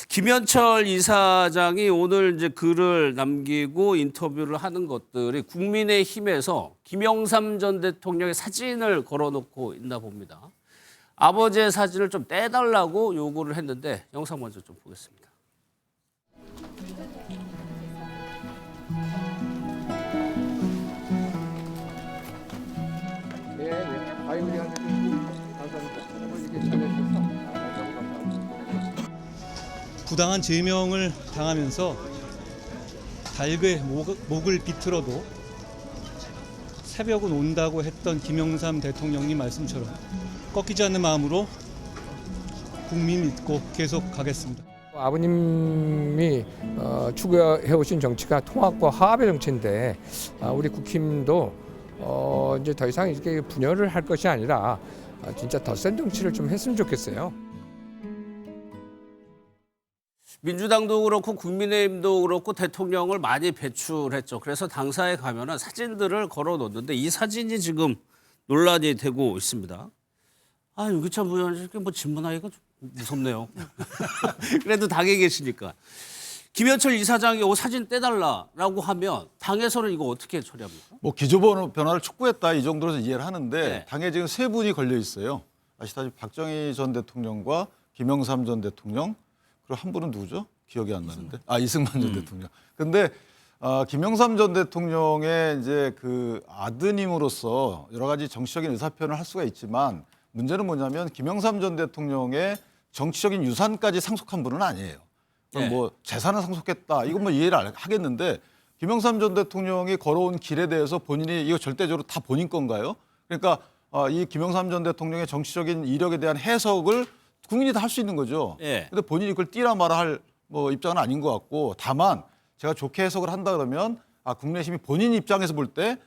김현철 이사장이 오늘 이제 글을 남기고 인터뷰를 하는 것들이 국민의힘에서 김영삼 전 대통령의 사진을 걸어놓고 있나 봅니다. 아버지의 사진을 좀 떼달라고 요구를 했는데 영상 먼저 좀 보겠습니다. 부당한 제명을 당하면서 달그의 목을 비틀어도 새벽은 온다고 했던 김영삼 대통령님 말씀처럼 꺾이지 않는 마음으로 국민 믿고 계속 가겠습니다. 아버님이 추구해오신 정치가 통합과 화합의 정치인데 우리 국힘도 이제 더 이상 이렇게 분열을 할 것이 아니라 진짜 더 센 정치를 좀 했으면 좋겠어요. 민주당도 그렇고 국민의힘도 그렇고 대통령을 많이 배출했죠. 그래서 당사에 가면은 사진들을 걸어 놓는데 이 사진이 지금 논란이 되고 있습니다. 아, 유기찬 부위원장께 뭐 질문하기가 좀 무섭네요. 그래도 당에 계시니까. 김현철 이사장이 이 사진 떼달라라고 하면 당에서는 이거 어떻게 처리합니까? 뭐 기조번 변화를 촉구했다 이 정도로서 이해를 하는데 네. 당에 지금 세 분이 걸려 있어요. 아시다시피 박정희 전 대통령과 김영삼 전 대통령 그리고 한 분은 누구죠? 기억이 안 나는데. 이승만 전 대통령. 근데 김영삼 전 대통령의 이제 그 아드님으로서 여러 가지 정치적인 의사표현을 할 수가 있지만 문제는 뭐냐면 김영삼 전 대통령의 정치적인 유산까지 상속한 분은 아니에요. 그럼 네. 뭐 재산을 상속했다. 이건 뭐 이해를 하겠는데 김영삼 전 대통령이 걸어온 길에 대해서 본인이 이거 절대적으로 다 본인 건가요? 그러니까 이 김영삼 전 대통령의 정치적인 이력에 대한 해석을 국민이 다 할 수 있는 거죠. 예. 근데 본인이 그걸 띠라 마라 할 뭐 입장은 아닌 것 같고 다만 제가 좋게 해석을 한다 그러면 국내심이 본인 입장에서 볼 때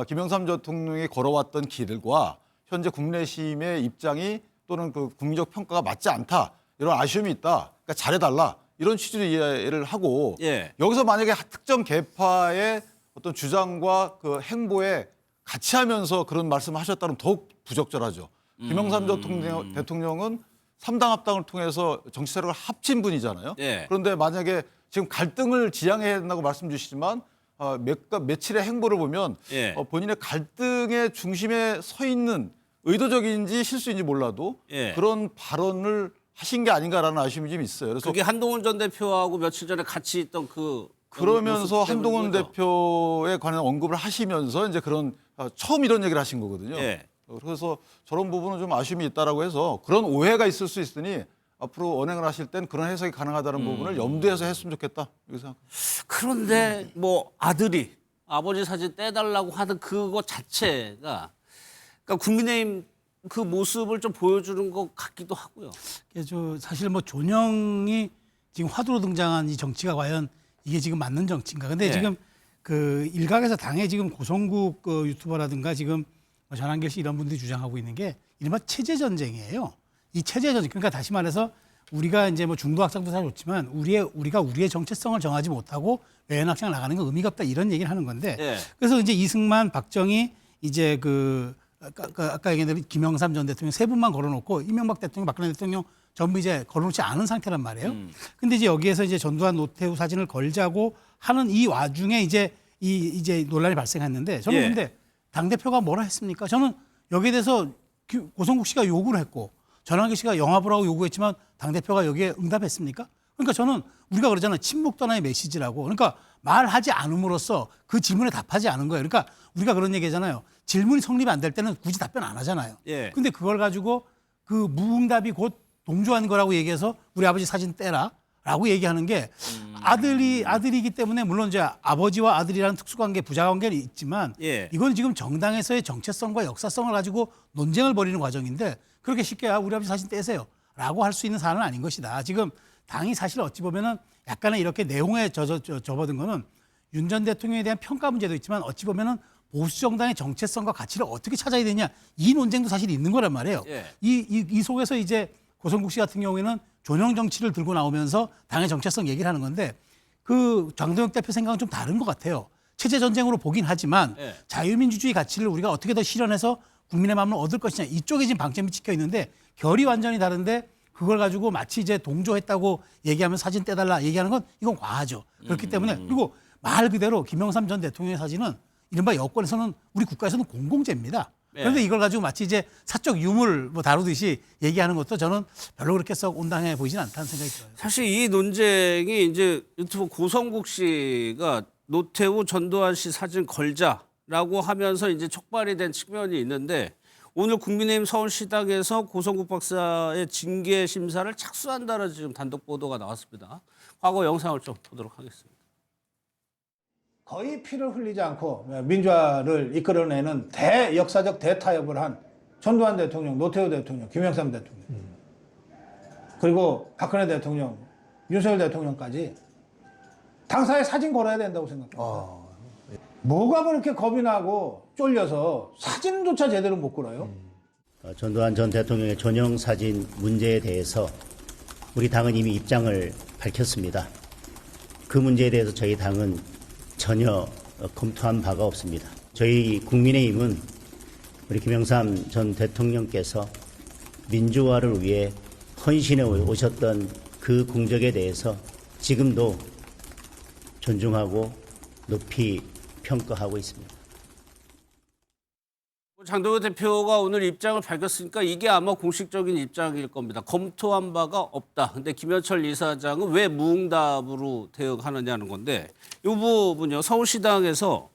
김영삼 전 대통령이 걸어왔던 길과 현재 국내심의 입장이 또는 그 국민적 평가가 맞지 않다. 이런 아쉬움이 있다. 그러니까 잘해달라. 이런 취지로 이해를 하고 예. 여기서 만약에 특정 계파의 어떤 주장과 그 행보에 같이 하면서 그런 말씀을 하셨다면 더욱 부적절하죠. 김영삼 전 대통령은 3당 합당을 통해서 정치 세력을 합친 분이잖아요. 예. 그런데 만약에 지금 갈등을 지향해야 된다고 말씀 주시지만 며칠의 행보를 보면 예. 본인의 갈등의 중심에 서 있는 의도적인지 실수인지 몰라도 예. 그런 발언을 하신 게 아닌가라는 아쉬움이 좀 있어요. 그래서 그게 한동훈 전 대표하고 며칠 전에 같이 있던 그러면서 모습 한동훈 때문인 거죠? 대표에 관한 언급을 하시면서 이제 그런 처음 이런 얘기를 하신 거거든요. 예. 그래서 저런 부분은 좀 아쉬움이 있다라고 해서 그런 오해가 있을 수 있으니 앞으로 언행을 하실 땐 그런 해석이 가능하다는 부분을 염두에서 했으면 좋겠다. 이렇게 생각합니다. 그런데 뭐 아들이 아버지 사진 떼달라고 하는 그거 자체가 그러니까 국민의힘 그 모습을 좀 보여주는 것 같기도 하고요. 사실 뭐 존영이 지금 화두로 등장한 이 정치가 과연 이게 지금 맞는 정치인가? 근데 네. 지금 그 일각에서 당의 지금 고성국 유튜버라든가 지금 전한길 씨 이런 분들이 주장하고 있는 게 이른바 체제 전쟁이에요. 이 체제 전쟁. 그러니까 다시 말해서 우리가 이제 뭐 중도 확장도 잘 좋지만 우리가 우리의 정체성을 정하지 못하고 외연 확장 나가는 건 의미가 없다 이런 얘기를 하는 건데. 네. 그래서 이제 이승만, 박정희 이제 아까 얘기한 김영삼 전 대통령 세 분만 걸어놓고 이명박 대통령, 박근혜 대통령 전부 이제 걸어놓지 않은 상태란 말이에요. 근데 이제 여기에서 이제 전두환, 노태우 사진을 걸자고 하는 이 와중에 이제 논란이 발생했는데 저는 예. 근데 당대표가 뭐라 했습니까? 저는 여기에 대해서 고성국 씨가 요구를 했고 전환기 씨가 영합을 하고 요구했지만 당대표가 여기에 응답했습니까? 그러니까 저는 우리가 그러잖아요. 침묵 떠나의 메시지라고. 그러니까 말하지 않음으로써 그 질문에 답하지 않은 거예요. 그러니까 우리가 그런 얘기하잖아요. 질문이 성립이 안 될 때는 굳이 답변 안 하잖아요. 예. 근데 그걸 가지고 그 무응답이 곧 동조한 거라고 얘기해서 우리 아버지 사진 떼라. 라고 얘기하는 게 아들이기 때문에 물론 이제 아버지와 아들이라는 특수관계, 부자관계는 있지만 예. 이건 지금 정당에서의 정체성과 역사성을 가지고 논쟁을 벌이는 과정인데 그렇게 쉽게 우리 아버지 사진 떼세요. 라고 할 수 있는 사안은 아닌 것이다. 지금 당이 사실 어찌 보면은 약간의 이렇게 내용에 접어든 거는 윤 전 대통령에 대한 평가 문제도 있지만 어찌 보면은 보수 정당의 정체성과 가치를 어떻게 찾아야 되냐 이 논쟁도 사실 있는 거란 말이에요. 예. 이 속에서 이제 고성국 씨 같은 경우에는 존형 정치를 들고 나오면서 당의 정체성 얘기를 하는 건데 그 장동혁 대표 생각은 좀 다른 것 같아요. 체제 전쟁으로 보긴 하지만 예. 자유민주주의 가치를 우리가 어떻게 더 실현해서 국민의 마음을 얻을 것이냐 이쪽에 지금 방점이 찍혀 있는데 결이 완전히 다른데 그걸 가지고 마치 이제 동조했다고 얘기하면 사진 떼달라 얘기하는 건 이건 과하죠. 그렇기 때문에 그리고 말 그대로 김영삼 전 대통령의 사진은 이른바 여권에서는 우리 국가에서는 공공재입니다. 그런데 이걸 가지고 마치 이제 사적 유물 뭐 다루듯이 얘기하는 것도 저는 별로 그렇게 썩 온당해 보이진 않다는 생각이 들어요. 사실 이 논쟁이 이제 유튜브 고성국 씨가 노태우, 전두환 씨 사진 걸자라고 하면서 이제 촉발이 된 측면이 있는데 오늘 국민의힘 서울시당에서 고성국 박사의 징계 심사를 착수한다는 지금 단독 보도가 나왔습니다. 과거 영상을 좀 보도록 하겠습니다. 거의 피를 흘리지 않고 민주화를 이끌어내는 대역사적 대타협을 한 전두환 대통령, 노태우 대통령, 김영삼 대통령 그리고 박근혜 대통령, 윤석열 대통령까지 당사에 사진 걸어야 된다고 생각합니다. 뭐가 그렇게 겁이 나고 쫄려서 사진조차 제대로 못 걸어요? 전두환 전 대통령의 존영 사진 문제에 대해서 우리 당은 이미 입장을 밝혔습니다. 그 문제에 대해서 저희 당은 전혀 검토한 바가 없습니다. 저희 국민의힘은 우리 김영삼 전 대통령께서 민주화를 위해 헌신해 오셨던 그 공적에 대해서 지금도 존중하고 높이 평가하고 있습니다. 장동혁 대표가 오늘 입장을 밝혔으니까 이게 아마 공식적인 입장일 겁니다. 검토한 바가 없다. 근데 김현철 이사장은 왜 무응답으로 대응하느냐는 건데 이 부분요. 서울시당에서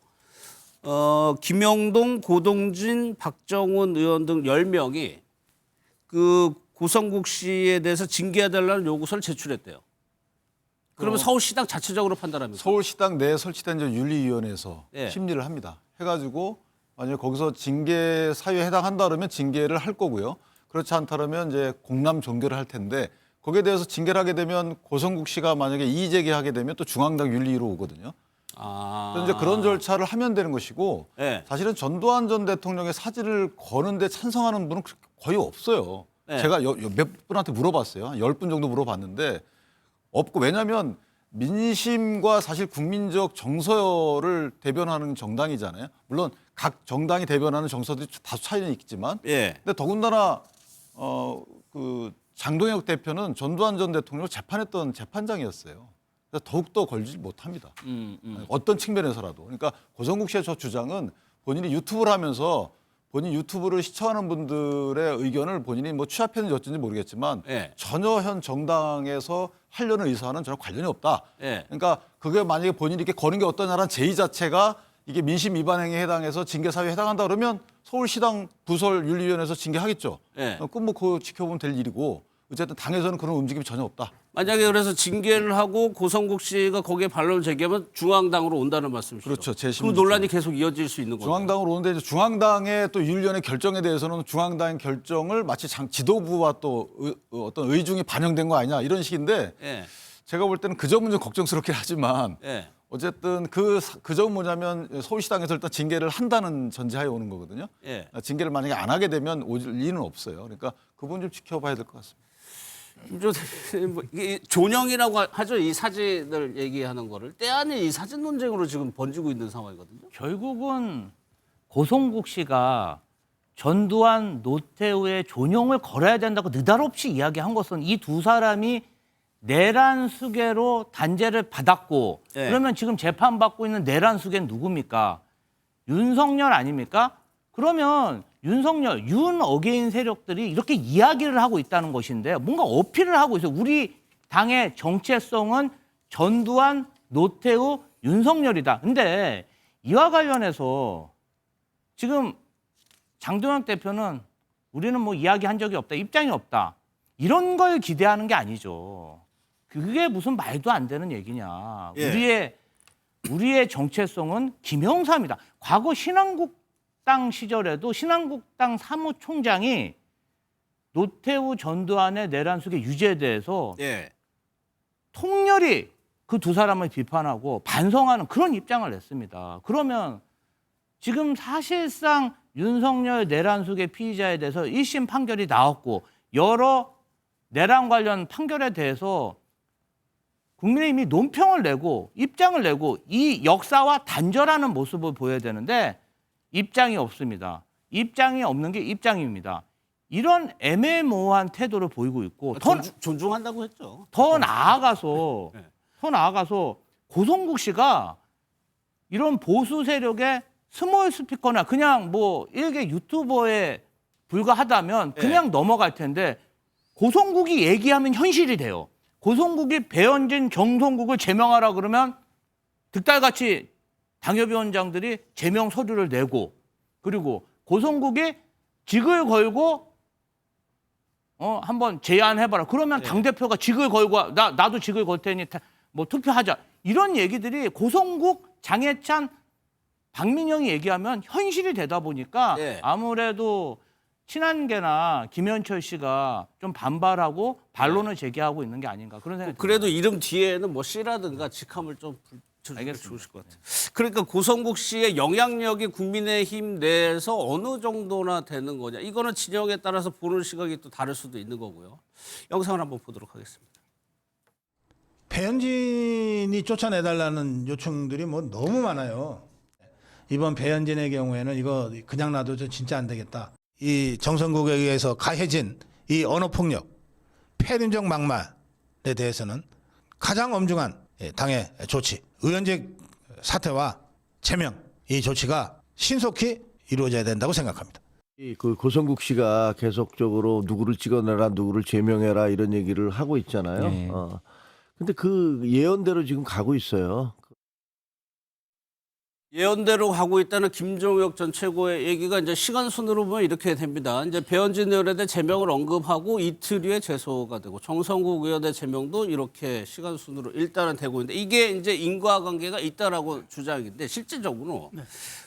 김영동, 고동진, 박정훈 의원 등 10명이 그 고성국 씨에 대해서 징계해달라는 요구서를 제출했대요. 그러면 서울시당 자체적으로 판단합니까? 서울시당 내에 설치된 윤리위원회에서 예. 심리를 합니다. 해가지고 만약에 거기서 징계 사유에 해당한다 그러면 징계를 할 거고요. 그렇지 않다 그러면 이제 공람 종결을 할 텐데 거기에 대해서 징계를 하게 되면 고성국 씨가 만약에 이의 제기하게 되면 또 중앙당 윤리위로 오거든요. 그래서 이제 그런 절차를 하면 되는 것이고 네. 사실은 전두환 전 대통령의 사진을 거는데 찬성하는 분은 거의 없어요. 네. 제가 몇 분한테 물어봤어요. 한 10분 정도 물어봤는데 없고 왜냐하면 민심과 사실 국민적 정서를 대변하는 정당이잖아요. 물론 각 정당이 대변하는 정서들이 다소 차이는 있겠지만 예. 근데 더군다나 그 장동혁 대표는 전두환 전 대통령을 재판했던 재판장이었어요. 그래서 더욱더 걸지 못합니다. 어떤 측면에서라도. 그러니까 고성국 씨의 저 주장은 본인이 유튜브를 하면서 본인 유튜브를 시청하는 분들의 의견을 본인이 뭐 취합했는지 어쩐지 모르겠지만 예. 전혀 현 정당에서 하려는 의사와는 전혀 관련이 없다. 예. 그러니까 그게 만약에 본인이 이렇게 거는 게 어떠냐라는 제의 자체가 이게 민심 위반 행위에 해당해서 징계 사유에 해당한다 그러면 서울시당 부설 윤리위원회에서 징계하겠죠. 예. 그건 뭐 그거 지켜보면 될 일이고 어쨌든 당에서는 그런 움직임이 전혀 없다. 만약에 그래서 징계를 하고 고성국 씨가 거기에 반론을 제기하면 중앙당으로 온다는 말씀이시죠? 그렇죠. 그 논란이 계속 이어질 수 있는 거죠. 중앙당으로 오는데 이제 중앙당의 또 윤리위원회 결정에 대해서는 중앙당의 결정을 마치 지도부와 또 어떤 의중이 반영된 거 아니냐 이런 식인데 예. 제가 볼 때는 그 점은 좀 걱정스럽긴 하지만 예. 어쨌든 그 점은 뭐냐면 서울시당에서 일단 징계를 한다는 전제하에 오는 거거든요. 예. 징계를 만약에 안 하게 되면 올 리는 없어요. 그러니까 그 부분 좀 지켜봐야 될 것 같습니다. 김조 대표님, 뭐 이게 존영이라고 하죠. 이 사진을 얘기하는 거를 때 아닌 이 사진 논쟁으로 지금 번지고 있는 상황이거든요. 결국은 고성국 씨가 전두환, 노태우의 존영을 걸어야 된다고 느닷없이 이야기한 것은 이 두 사람이 내란 수괴로 단죄를 받았고 네. 그러면 지금 재판받고 있는 내란 수괴는 누굽니까? 윤석열 아닙니까? 그러면 윤석열, 윤 어게인 세력들이 이렇게 이야기를 하고 있다는 것인데 뭔가 어필을 하고 있어요. 우리 당의 정체성은 전두환, 노태우, 윤석열이다. 근데 이와 관련해서 지금 장동혁 대표는 우리는 뭐 이야기한 적이 없다, 입장이 없다. 이런 걸 기대하는 게 아니죠. 그게 무슨 말도 안 되는 얘기냐. 예. 우리의 정체성은 김영삼이다. 과거 신한국당 시절에도 신한국당 사무총장이 노태우, 전두환의 내란 수괴 유죄에 대해서 예. 통렬히 그 두 사람을 비판하고 반성하는 그런 입장을 냈습니다. 그러면 지금 사실상 윤석열 내란 수괴 피의자에 대해서 1심 판결이 나왔고 여러 내란 관련 판결에 대해서 국민의힘이 논평을 내고 입장을 내고 이 역사와 단절하는 모습을 보여야 되는데 입장이 없습니다. 입장이 없는 게 입장입니다. 이런 애매모호한 태도를 보이고 있고 존중한다고 했죠. 더 나아가서 고성국 씨가 이런 보수 세력의 스몰 스피커나 그냥 뭐 일개 유튜버에 불과하다면 그냥 넘어갈 텐데 고성국이 얘기하면 현실이 돼요. 고성국이 배현진, 정성국을 제명하라 그러면 득달같이 당협위원장들이 제명 서류를 내고 그리고 고성국이 직을 걸고 한번 제안해봐라. 그러면 당대표가 직을 걸고 나도 직을 걸 테니 뭐 투표하자. 이런 얘기들이 고성국, 장해찬, 박민영이 얘기하면 현실이 되다 보니까 아무래도 친한계나 김현철 씨가 좀 반발하고 반론을 제기하고 있는 게 아닌가 그런 생각이 듭니다. 그래도 이름 뒤에는 뭐 씨라든가 직함을 좀 좋으실 것 같아요. 그러니까 고성국 씨의 영향력이 국민의힘 내에서 어느 정도나 되는 거냐. 이거는 진영에 따라서 보는 시각이 또 다를 수도 있는 거고요. 영상을 한번 보도록 하겠습니다. 배현진이 쫓아내달라는 요청들이 뭐 너무 많아요. 이번 배현진의 경우에는 이거 그냥 놔둬도 진짜 안 되겠다. 이 정성국에 의해서 가해진 이 언어폭력, 폐륜적 막말에 대해서는 가장 엄중한 당의 조치, 의원직 사퇴와 제명, 이 조치가 신속히 이루어져야 된다고 생각합니다. 그 고성국 씨가 계속적으로 누구를 찍어내라, 누구를 제명해라 이런 얘기를 하고 있잖아요. 네. 근데 그 예언대로 지금 가고 있어요. 예언대로 가고 있다는 김종혁 전 최고의 얘기가 이제 시간 순으로 보면 이렇게 됩니다. 이제 배현진 의원에 대해 제명을 언급하고 이틀 뒤에 제소가 되고 정성국 의원의 제명도 이렇게 시간 순으로 일단은 되고 있는데 이게 이제 인과관계가 있다라고 주장인데 실질적으로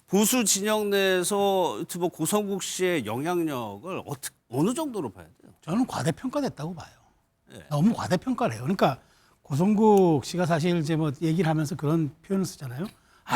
보수 진영 내에서 유튜버 고성국 씨의 영향력을 어느 정도로 봐야 돼요? 저는 과대평가됐다고 봐요. 너무 과대평가를 해요. 그러니까 고성국 씨가 사실 이제 뭐 얘기를 하면서 그런 표현을 쓰잖아요.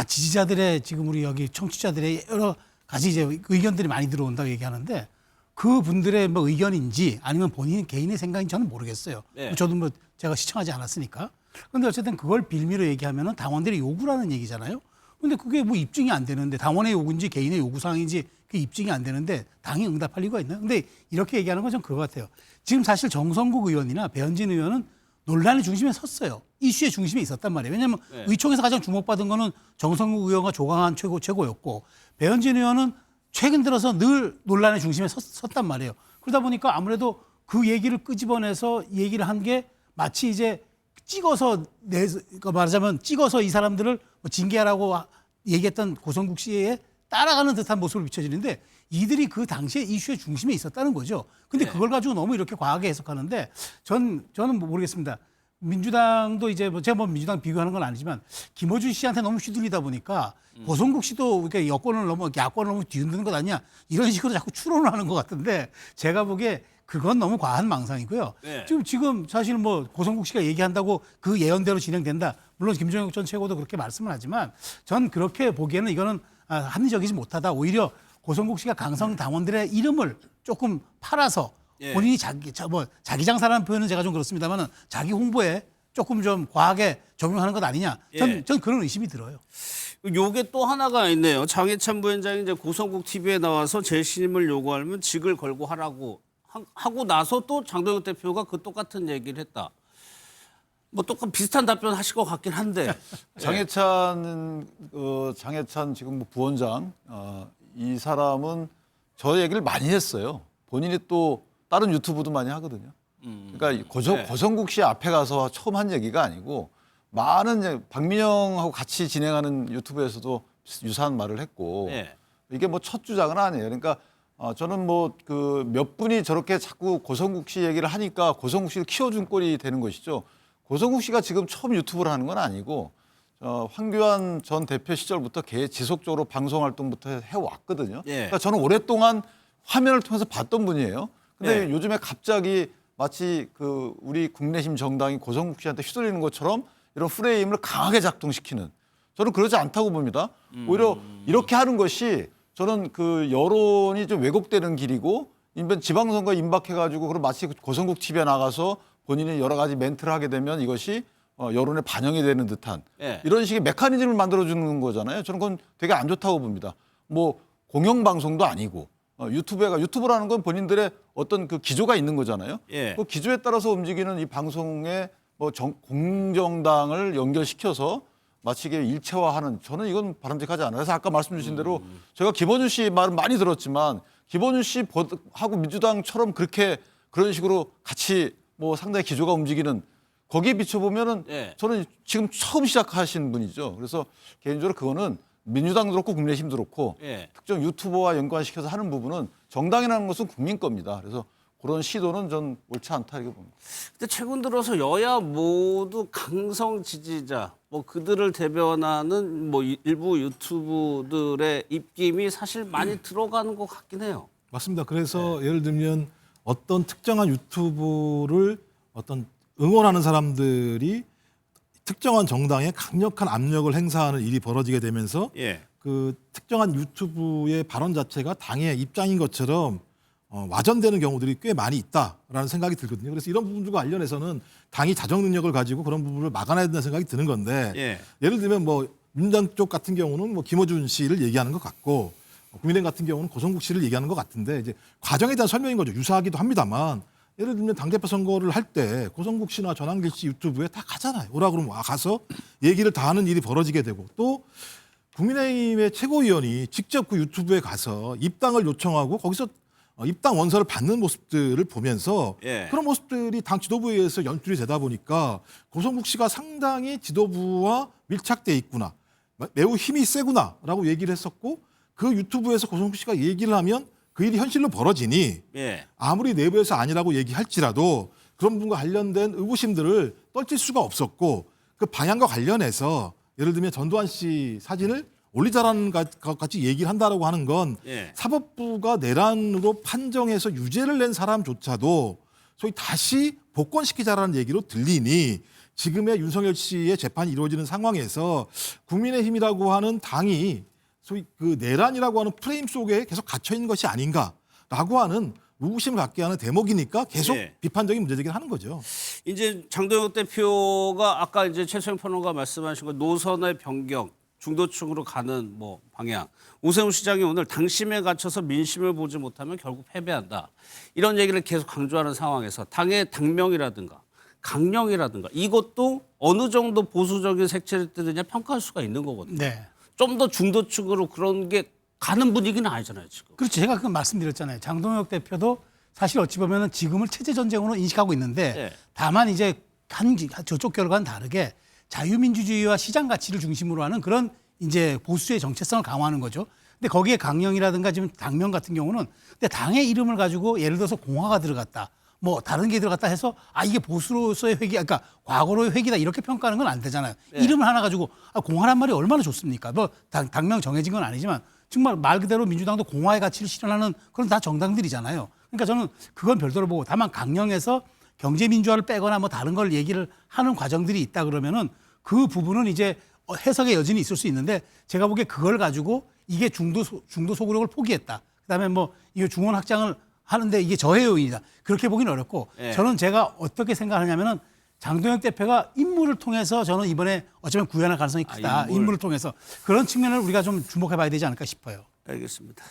지지자들의 지금 우리 여기 청취자들의 여러 가지 이제 의견들이 많이 들어온다고 얘기하는데 그 분들의 뭐 의견인지 아니면 본인 개인의 생각인지 저는 모르겠어요. 네. 저도 뭐 제가 시청하지 않았으니까. 그런데 어쨌든 그걸 빌미로 얘기하면은 당원들의 요구라는 얘기잖아요. 근데 그게 뭐 입증이 안 되는데 당원의 요구인지 개인의 요구사항인지 그게 입증이 안 되는데 당이 응답할 리가 있나요? 근데 이렇게 얘기하는 건 좀 그거 같아요. 지금 사실 정성국 의원이나 배현진 의원은 논란의 중심에 섰어요. 이슈의 중심에 있었단 말이에요. 왜냐하면 의총에서 가장 주목받은 거는 정성국 의원과 조강한 최고였고 배현진 의원은 최근 들어서 늘 논란의 중심에 섰단 말이에요. 그러다 보니까 아무래도 그 얘기를 끄집어내서 얘기를 한 게 마치 이제 그러니까 말하자면 찍어서 이 사람들을 뭐 징계하라고 얘기했던 고성국 씨에 따라가는 듯한 모습을 비춰지는데 이들이 그 당시에 이슈의 중심에 있었다는 거죠. 근데 그걸 가지고 너무 이렇게 과하게 해석하는데 저는 모르겠습니다. 민주당도 이제 뭐 제가 뭐 민주당 비교하는 건 아니지만 김어준 씨한테 너무 휘둘리다 보니까 고성국 씨도 이렇게 야권을 너무 뒤흔드는 것 아니냐 이런 식으로 자꾸 추론을 하는 것 같은데 제가 보기에 그건 너무 과한 망상이고요. 네. 지금 사실 뭐 고성국 씨가 얘기한다고 그 예언대로 진행된다. 물론 김종혁 전 최고도 그렇게 말씀을 하지만 전 그렇게 보기에는 이거는 합리적이지 못하다. 오히려 고성국 씨가 강성 당원들의 이름을 조금 팔아서 본인이 자기 장사라는 표현은 제가 좀 그렇습니다만은 자기 홍보에 조금 좀 과하게 적용하는 것 아니냐. 전 그런 의심이 들어요. 요게 또 하나가 있네요. 장해찬 부위원장이 이제 고성국 TV에 나와서 재신임을 요구하면 직을 걸고 하고 나서 또 장동혁 대표가 그 똑같은 얘기를 했다. 뭐 똑같은 비슷한 답변 하실 것 같긴 한데 장해찬 지금 뭐 부원장 이 사람은 저 얘기를 많이 했어요. 본인이 또 다른 유튜브도 많이 하거든요. 그러니까 고성국 씨 앞에 가서 처음 한 얘기가 아니고 많은 박민영하고 같이 진행하는 유튜브에서도 유사한 말을 했고 이게 뭐 첫 주장은 아니에요. 그러니까 저는 뭐 그 몇 분이 저렇게 자꾸 고성국 씨 얘기를 하니까 고성국 씨를 키워준 꼴이 되는 것이죠. 고성국 씨가 지금 처음 유튜브를 하는 건 아니고 황교안 전 대표 시절부터 지속적으로 방송 활동부터 해왔거든요. 그러니까 저는 오랫동안 화면을 통해서 봤던 분이에요. 근데 요즘에 갑자기 마치 그 우리 국내힘 정당이 고성국 씨한테 휘둘리는 것처럼 이런 프레임을 강하게 작동시키는 저는 그러지 않다고 봅니다. 오히려 이렇게 하는 것이 저는 그 여론이 좀 왜곡되는 길이고 지방선거 임박해가지고 그럼 마치 고성국 TV에 나가서 본인이 여러 가지 멘트를 하게 되면 이것이 여론에 반영이 되는 듯한 이런 식의 메커니즘을 만들어주는 거잖아요. 저는 그건 되게 안 좋다고 봅니다. 뭐 공영방송도 아니고 유튜브라는 건 본인들의 어떤 그 기조가 있는 거잖아요. 그 기조에 따라서 움직이는 이 방송에 뭐 공정당을 연결시켜서 마치 이게 일체화하는 저는 이건 바람직하지 않아요. 그래서 아까 말씀 주신 대로 제가 김원준 씨 말은 많이 들었지만 김원준 씨하고 민주당처럼 그런 식으로 같이 뭐 상당히 기조가 움직이는 거기에 비춰보면은 저는 지금 처음 시작하신 분이죠. 그래서 개인적으로 그거는 민주당도 그렇고 국민의힘도 그렇고 특정 유튜버와 연관시켜서 하는 부분은 정당이라는 것은 국민 겁니다. 그래서 그런 시도는 전 옳지 않다 이렇게 봅니다. 근데 최근 들어서 여야 모두 강성 지지자, 뭐 그들을 대변하는 뭐 일부 유튜브들의 입김이 사실 많이 들어가는 것 같긴 해요. 맞습니다. 그래서 예를 들면 어떤 특정한 유튜브를 어떤 응원하는 사람들이 특정한 정당에 강력한 압력을 행사하는 일이 벌어지게 되면서 예. 그 특정한 유튜브의 발언 자체가 당의 입장인 것처럼 와전되는 경우들이 꽤 많이 있다라는 생각이 들거든요. 그래서 이런 부분들과 관련해서는 당이 자정 능력을 가지고 그런 부분을 막아내야 된다는 생각이 드는 건데 예. 예를 들면 뭐 민주당 쪽 같은 경우는 뭐 김어준 씨를 얘기하는 것 같고 국민의힘 같은 경우는 고성국 씨를 얘기하는 것 같은데 이제 과정에 대한 설명인 거죠. 유사하기도 합니다만 예를 들면 당대표 선거를 할 때 고성국 씨나 전한길 씨 유튜브에 다 가잖아요. 오라 그러면 가서 얘기를 다 하는 일이 벌어지게 되고 또 국민의힘의 최고위원이 직접 그 유튜브에 가서 입당을 요청하고 거기서 입당 원서를 받는 모습들을 보면서 예. 그런 모습들이 당 지도부에 의해서 연출이 되다 보니까 고성국 씨가 상당히 지도부와 밀착돼 있구나. 매우 힘이 세구나라고 얘기를 했었고 그 유튜브에서 고성국 씨가 얘기를 하면 그 일이 현실로 벌어지니 예. 아무리 내부에서 아니라고 얘기할지라도 그런 부분과 관련된 의구심들을 떨칠 수가 없었고 그 방향과 관련해서 예를 들면 전두환 씨 사진을 올리자라는 것 같이 얘기를 한다라고 하는 건 예. 사법부가 내란으로 판정해서 유죄를 낸 사람조차도 소위 다시 복권시키자라는 얘기로 들리니 지금의 윤석열 씨의 재판이 이루어지는 상황에서 국민의힘이라고 하는 당이 소위 그 내란이라고 하는 프레임 속에 계속 갇혀 있는 것이 아닌가라고 하는 의구심을 갖게 하는 대목이니까 계속 예. 비판적인 문제제기를 하는 거죠. 이제 장동혁 대표가 아까 이제 최소영 평론가 말씀하신 거 노선의 변경, 중도층으로 가는 뭐 방향. 오세훈 시장이 오늘 당심에 갇혀서 민심을 보지 못하면 결국 패배한다. 이런 얘기를 계속 강조하는 상황에서 당의 당명이라든가 강령이라든가 이것도 어느 정도 보수적인 색채를 띠느냐 평가할 수가 있는 거거든요. 네. 좀 더 중도층으로 그런 게 가는 분위기는 아니잖아요, 지금. 그렇죠. 제가 그 말씀드렸잖아요. 장동혁 대표도 사실 어찌 보면 지금을 체제 전쟁으로 인식하고 있는데 네. 다만 이제 저쪽 결과는 다르게 자유민주주의와 시장 가치를 중심으로 하는 그런 이제 보수의 정체성을 강화하는 거죠. 근데 거기에 강령이라든가 지금 당명 같은 경우는 근데 당의 이름을 가지고 예를 들어서 공화가 들어갔다. 뭐 다른 게 들어갔다 해서 이게 보수로서의 회기, 그러니까 과거로의 회기다 이렇게 평가하는 건 안 되잖아요. 네. 이름을 하나 가지고 공화란 말이 얼마나 좋습니까? 뭐 당명 정해진 건 아니지만 정말 말 그대로 민주당도 공화의 가치를 실현하는 그런 다 정당들이잖아요. 그러니까 저는 그건 별도로 보고 다만 강령에서 경제 민주화를 빼거나 뭐 다른 걸 얘기를 하는 과정들이 있다 그러면은 그 부분은 이제 해석의 여진이 있을 수 있는데 제가 보기에 그걸 가지고 이게 중도 소구력을 포기했다. 그다음에 뭐 이게 중원 확장을 하는데 이게 저해 요인이다. 그렇게 보기는 어렵고 예. 저는 제가 어떻게 생각하냐면은 장동혁 대표가 인물을 통해서 저는 이번에 어쩌면 구현할 가능성이 크다. 인물을 통해서 그런 측면을 우리가 좀 주목해 봐야 되지 않을까 싶어요. 알겠습니다.